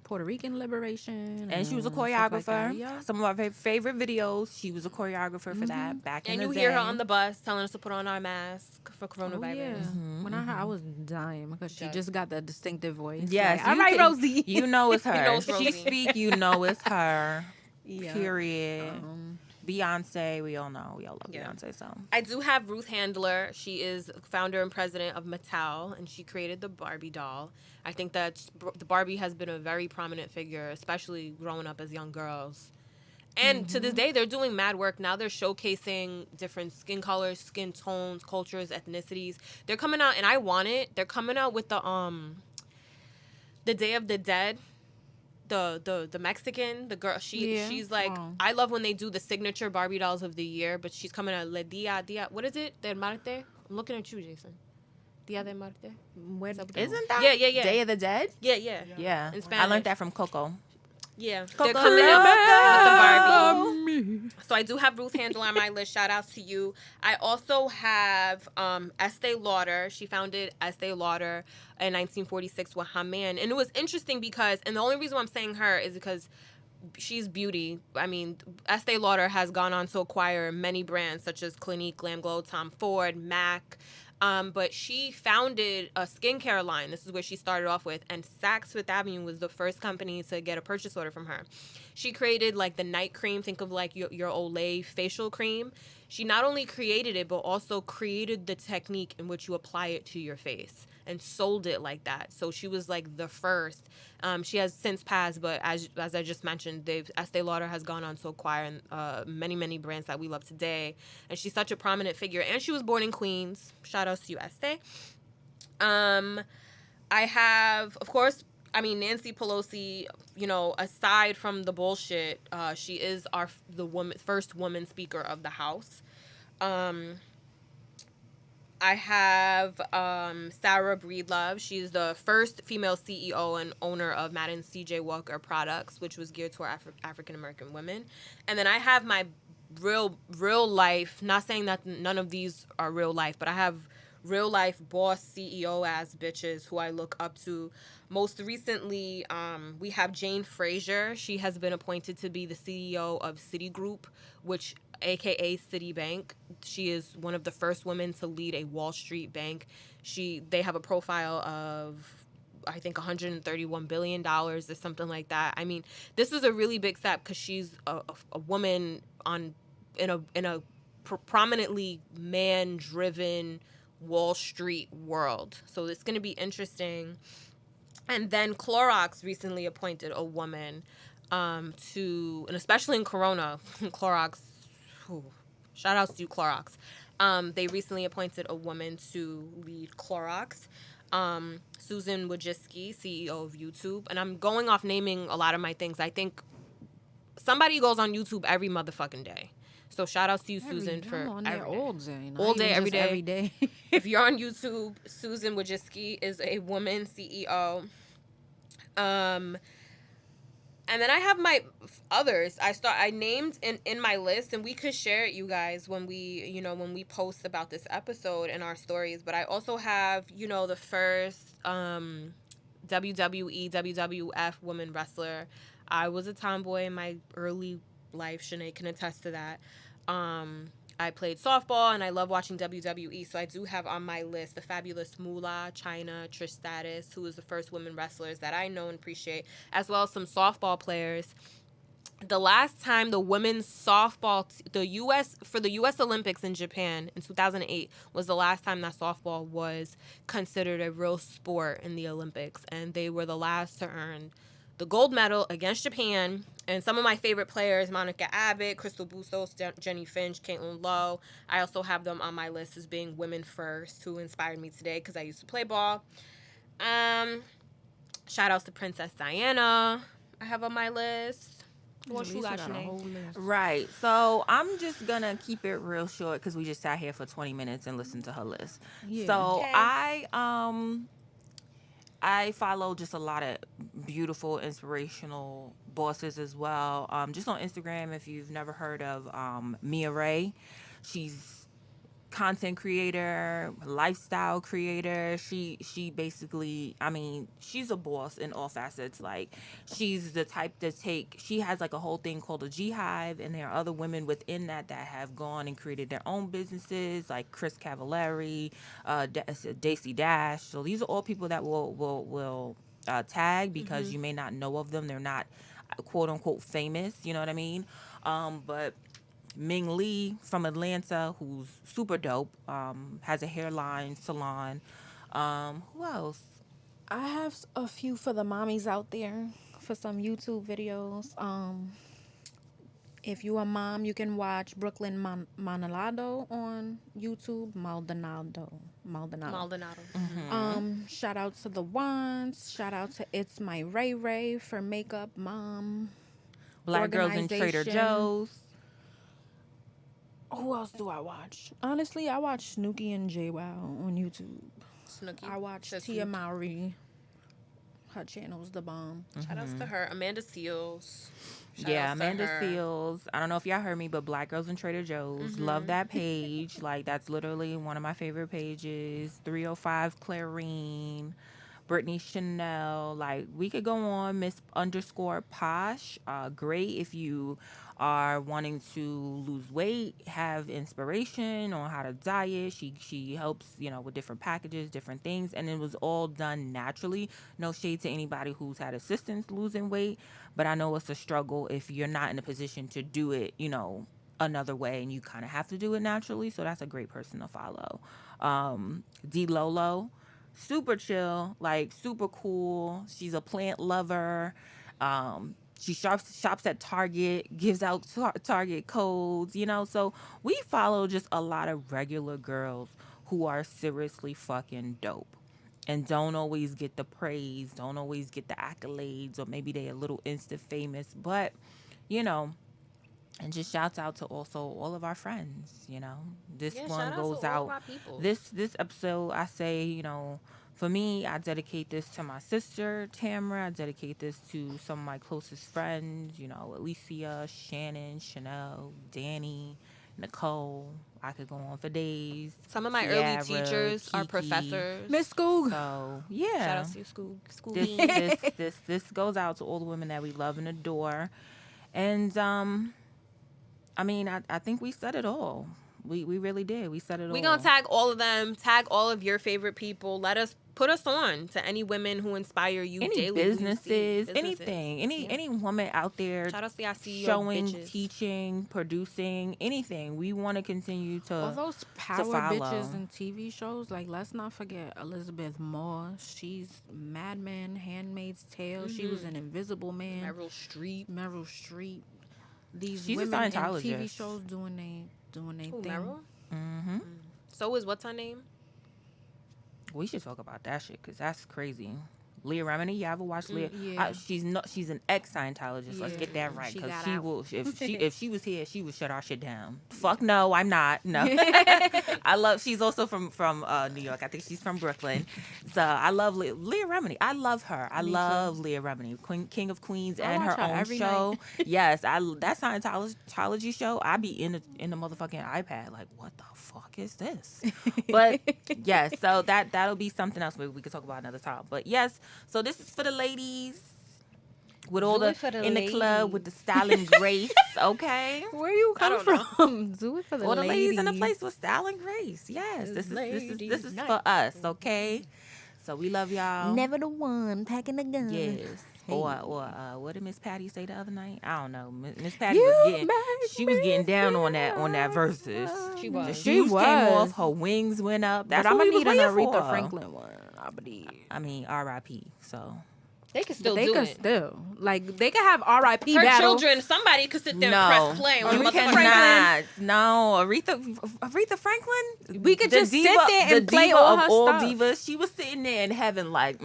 Puerto Rican liberation.
And she was a
stuff like
choreographer.
that. Yeah.
Some of our favorite videos, she was a choreographer for that back in
And
the
you
day.
hear her on the bus telling us to put on our mask for
Oh,
coronavirus.
yeah. When I heard, I was dying because she just got that distinctive voice.
Yes.
Like, all
you
right,
can-
Rosie.
You know it's her.
know it's
She
Rosie.
speak, you know it's her.
Yeah.
Period. Beyonce, we all know. We all love
Yeah.
Beyonce, so.
I do have Ruth Handler. She is founder and president of Mattel, and she created the Barbie doll. I think that the Barbie has been a very prominent figure, especially growing up as young girls. And to this day, they're doing mad work. Now they're showcasing different skin colors, skin tones, cultures, ethnicities. They're coming out, and I want it. They're coming out with the Day of the Dead. The Mexican, the girl, she's like, I love when they do the signature Barbie dolls of the year, but she's coming out Le Dia, what is it? De Marte? I'm looking at you, Jason. Dia de Marte?
Isn't that
Yeah.
Day of the Dead?
Yeah.
Yeah.
In
I
Spanish.
learned that from Coco.
Yeah.
Coco
They're coming out with the Barbie.
Me.
So I do have Ruth Handler on my list. Shout out to you. I also have Estee Lauder. She founded Estee Lauder in 1946 with her man. And it was interesting because, and the only reason why I'm saying her is because she's beauty. I mean, Estee Lauder has gone on to acquire many brands such as Clinique, Glam Glow, Tom Ford, MAC. But she founded a skincare line. This is where she started off with. And Saks Fifth Avenue was the first company to get a purchase order from her. She created like the night cream. Think of like your Olay facial cream. She not only created it, but also created the technique in which you apply it to your face and sold it like that. So she was like the first. She has since passed, but as I just mentioned, Estee Lauder has gone on to acquire many brands that we love today. And she's such a prominent figure. And she was born in Queens. Shout outs to you, Estee. I have, of course, I mean, Nancy Pelosi, you know, aside from the bullshit, she is the first woman speaker of the House. Um, I have Sarah Breedlove. She's the first female CEO and owner of Madden CJ Walker Products, which was geared toward African American women. And then I have my real life, not saying that none of these are real life, but I have real life boss CEO ass bitches who I look up to. Most recently, we have Jane Fraser. She has been appointed to be the CEO of Citigroup, which aka Citibank. She is one of the first women to lead a Wall Street bank. They have a profile of I think $131 billion or something like that. I mean, this is a really big step because she's a woman in a prominently man driven Wall Street world. So it's going to be interesting. And then Clorox recently appointed a woman and especially in Corona, Clorox, whew, shout outs to Clorox. They recently appointed a woman to lead Clorox. Susan Wojcicki, CEO of YouTube. And I'm going off naming a lot of my things. I think somebody goes on YouTube every motherfucking day. So shout outs to you, Susan,
I'm
for
on there
every day.
all day, not
All day,
even
every
just
day.
every day.
If you're on YouTube, Susan Wojcicki is a woman CEO. And then I have my others. I named in my list, and we could share it, you guys, when we post about this episode in our stories. But I also have the first WWE WWF woman wrestler. I was a tomboy in my early life. Shanae can attest to that. I played softball and I love watching WWE, so I do have on my list the fabulous Moolah, China, Trish Stratus, who is the first women wrestlers that I know and appreciate, as well as some softball players. The last time the women's softball, the U.S. Olympics in Japan in 2008 was the last time that softball was considered a real sport in the Olympics, and they were the last to earn the gold medal against Japan. And some of my favorite players, Monica Abbott, Crystal Bustos, Jenny Finch, Caitlin Lowe. I also have them on my list as being women first, who inspired me today because I used to play ball. Shout outs to Princess Diana. I have on my list. What you got, Sinead?
Right. So I'm just gonna keep it real short because we just sat here for 20 minutes and listened to her list.
Yeah.
So
Okay.
I follow just a lot of beautiful, inspirational bosses as well. Just on Instagram, if you've never heard of Mia Ray, she's content creator, lifestyle creator. She basically, I mean, she's a boss in all facets. Like, she's the type to she has like a whole thing called a G Hive, and there are other women within that have gone and created their own businesses, like Chris Cavallari, Daisy Dash. So these are all people that will tag because you may not know of them. They're not quote unquote famous. You know what I mean? But Ming Lee from Atlanta, who's super dope, has a hairline salon. Who else?
I have a few for the mommies out there for some YouTube videos. If you a mom, you can watch Brooklyn Maldonado on YouTube. Maldonado. Shout out to the ones. Shout out to It's My Ray Ray for makeup mom.
Black Girls in Trader Joe's.
Who else do I watch? Honestly, I watch Snooki and JWoww on YouTube.
Snooki.
I watch Tia Mowry. Her channel's the bomb.
Shout outs to her. Amanda Seals.
Amanda Seals. I don't know if y'all heard me, but Black Girls in Trader Joe's. Love that page. Like, that's literally one of my favorite pages. 305 Clarine. Brittany Chanel. Like, we could go on. Miss_Posh. Great if you are wanting to lose weight, have inspiration on how to diet. She helps, with different packages, different things, and it was all done naturally. No shade to anybody who's had assistance losing weight, but I know it's a struggle if you're not in a position to do it, another way, and you kind of have to do it naturally. So that's a great person to follow. D Lolo, super chill, like super cool. She's a plant lover. She shops at Target, gives out Target codes, So we follow just a lot of regular girls who are seriously fucking dope. and don't always get the praise, don't always get the accolades, or maybe they a little insta famous, but you know, and just shouts out to also all of our friends, you know. This
Yeah,
one
shout out
goes
to all of
out.
our people.
This episode, I say, you know, for me, I dedicate this to my sister Tamara. I dedicate this to some of my closest friends, you know, Alicia, Shannon, Chanel, Danny, Nicole. I could go on for days.
Some of my early
Kiara,
teachers are
Kiki.
professors.
Miss Skoog.
So
Shout
yeah,
out to you, school
this
bean.
this goes out to all the women that we love and adore, and I mean, I think we said it all. We really did. We said it all.
We gonna tag all of them. Tag all of your favorite people. Put us on to any women who inspire you
Any
daily. who you see.
businesses, anything,
Yeah.
any woman out there
Shout out to y'all CEO
showing,
bitches.
teaching, producing, anything. We want to continue
All
to
those power
follow.
bitches in TV shows, like let's not forget Elizabeth Moore. She's Mad Men, Handmaid's Tale. She was an Invisible Man.
Meryl Streep.
Meryl Streep. These
She's a
women in
Scientologist.
TV shows doing they
Who,
thing.
Meryl?
Mm-hmm.
So is what's her name?
We should talk about that shit because that's crazy. Leah Remini, you ever watch Leah?
yeah.
She's an ex Scientologist. Let's
Yeah,
get that right
she
because
got
she
out.
will. If she was here, she would shut our shit down. Fuck no, I'm not. No, I love. She's also from New York. I think she's from Brooklyn. So I love Leah Remini. I love her. I love Leah Remini, King of Queens,
I
and
watch
her
her
own
every
show.
night.
Yes, that Scientology show. I be in the motherfucking iPad like, what the fuck is this? But yes, so that'll be something else we could talk about another time. But yes, so this is for the ladies with all
Do
the
it for the
in the club with the style and grace. Okay,
Where you come
don't know.
from? Do it for the
all the ladies in the
ladies.
place with style and grace. Yes, this is
Ladies'
for us. Okay, so we love y'all.
Never the one packing a gun.
Yes.
Hey.
Or what did Miss Patty say the other night? I don't know. Miss Patty
You
was getting down on that verses.
She
The
was.
shoes
was.
came off, her wings went up. That's
But I'm
what
gonna
we was
need an
waiting
Aretha
for.
Franklin one, I believe.
I mean, R.I.P. So
They can still
They
do
could
it.
still they could have R.I.P.
Her
battle.
children, somebody could sit there
no,
and press play on
you
the motherfucking
cannot. No, Aretha Franklin.
We could
the
just sit there and
the
play
diva
all
of
her
all
stuff.
divas. She was sitting there in heaven like,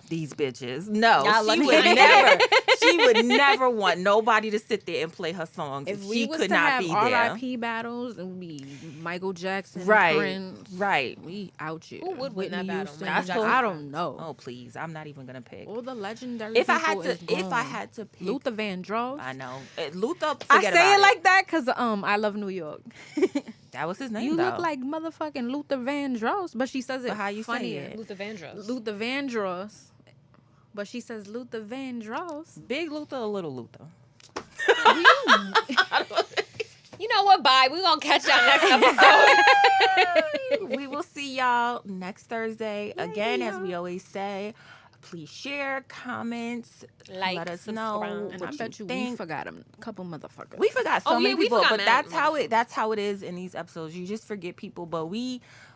these bitches. No,
Y'all
she
lucky
would
I ain't
never. She would never want nobody to sit there and play her songs
If
if
we
she
was
could
to
not
have
be
R.I.P. battles, it would be Michael Jackson,
Right,
Prince.
right.
We out here.
Who would win that
Whitney
battle?
Houston.
Michael Jackson?
I don't know.
Oh please, I'm not even gonna pick.
All the legendary
If I
people
had
is
to, if I
gone.
had to pick,
Luther Vandross.
I know Luther.
I
Forget
say
about
it like that because I love New York.
that was his name.
You
though.
look like motherfucking Luther Vandross, but she says it
But how you say
funnier.
it?
Luther Vandross.
Luther Vandross, but she says Luther Vandross.
Big Luther or Little Luther.
You know what? Bye. We're going to catch y'all next episode.
We will see y'all next Thursday. Again, as we always say, please share, comments,
Like,
let us
subscribe.
know
And
what
I bet you we
think.
forgot a couple motherfuckers.
We forgot so
Oh,
many
yeah, we
people,
forgot
but
mad
that's how it is in these episodes. You just forget people, but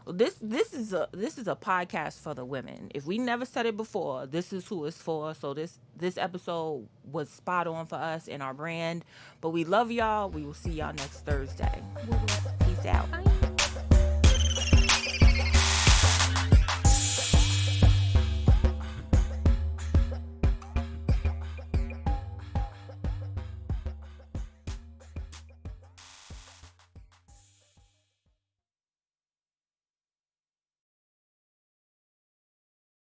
this is a podcast for the women. If we never said it before, this is who it's for. So this episode was spot on for us and our brand. But we love y'all. We will see y'all next Thursday. Peace out.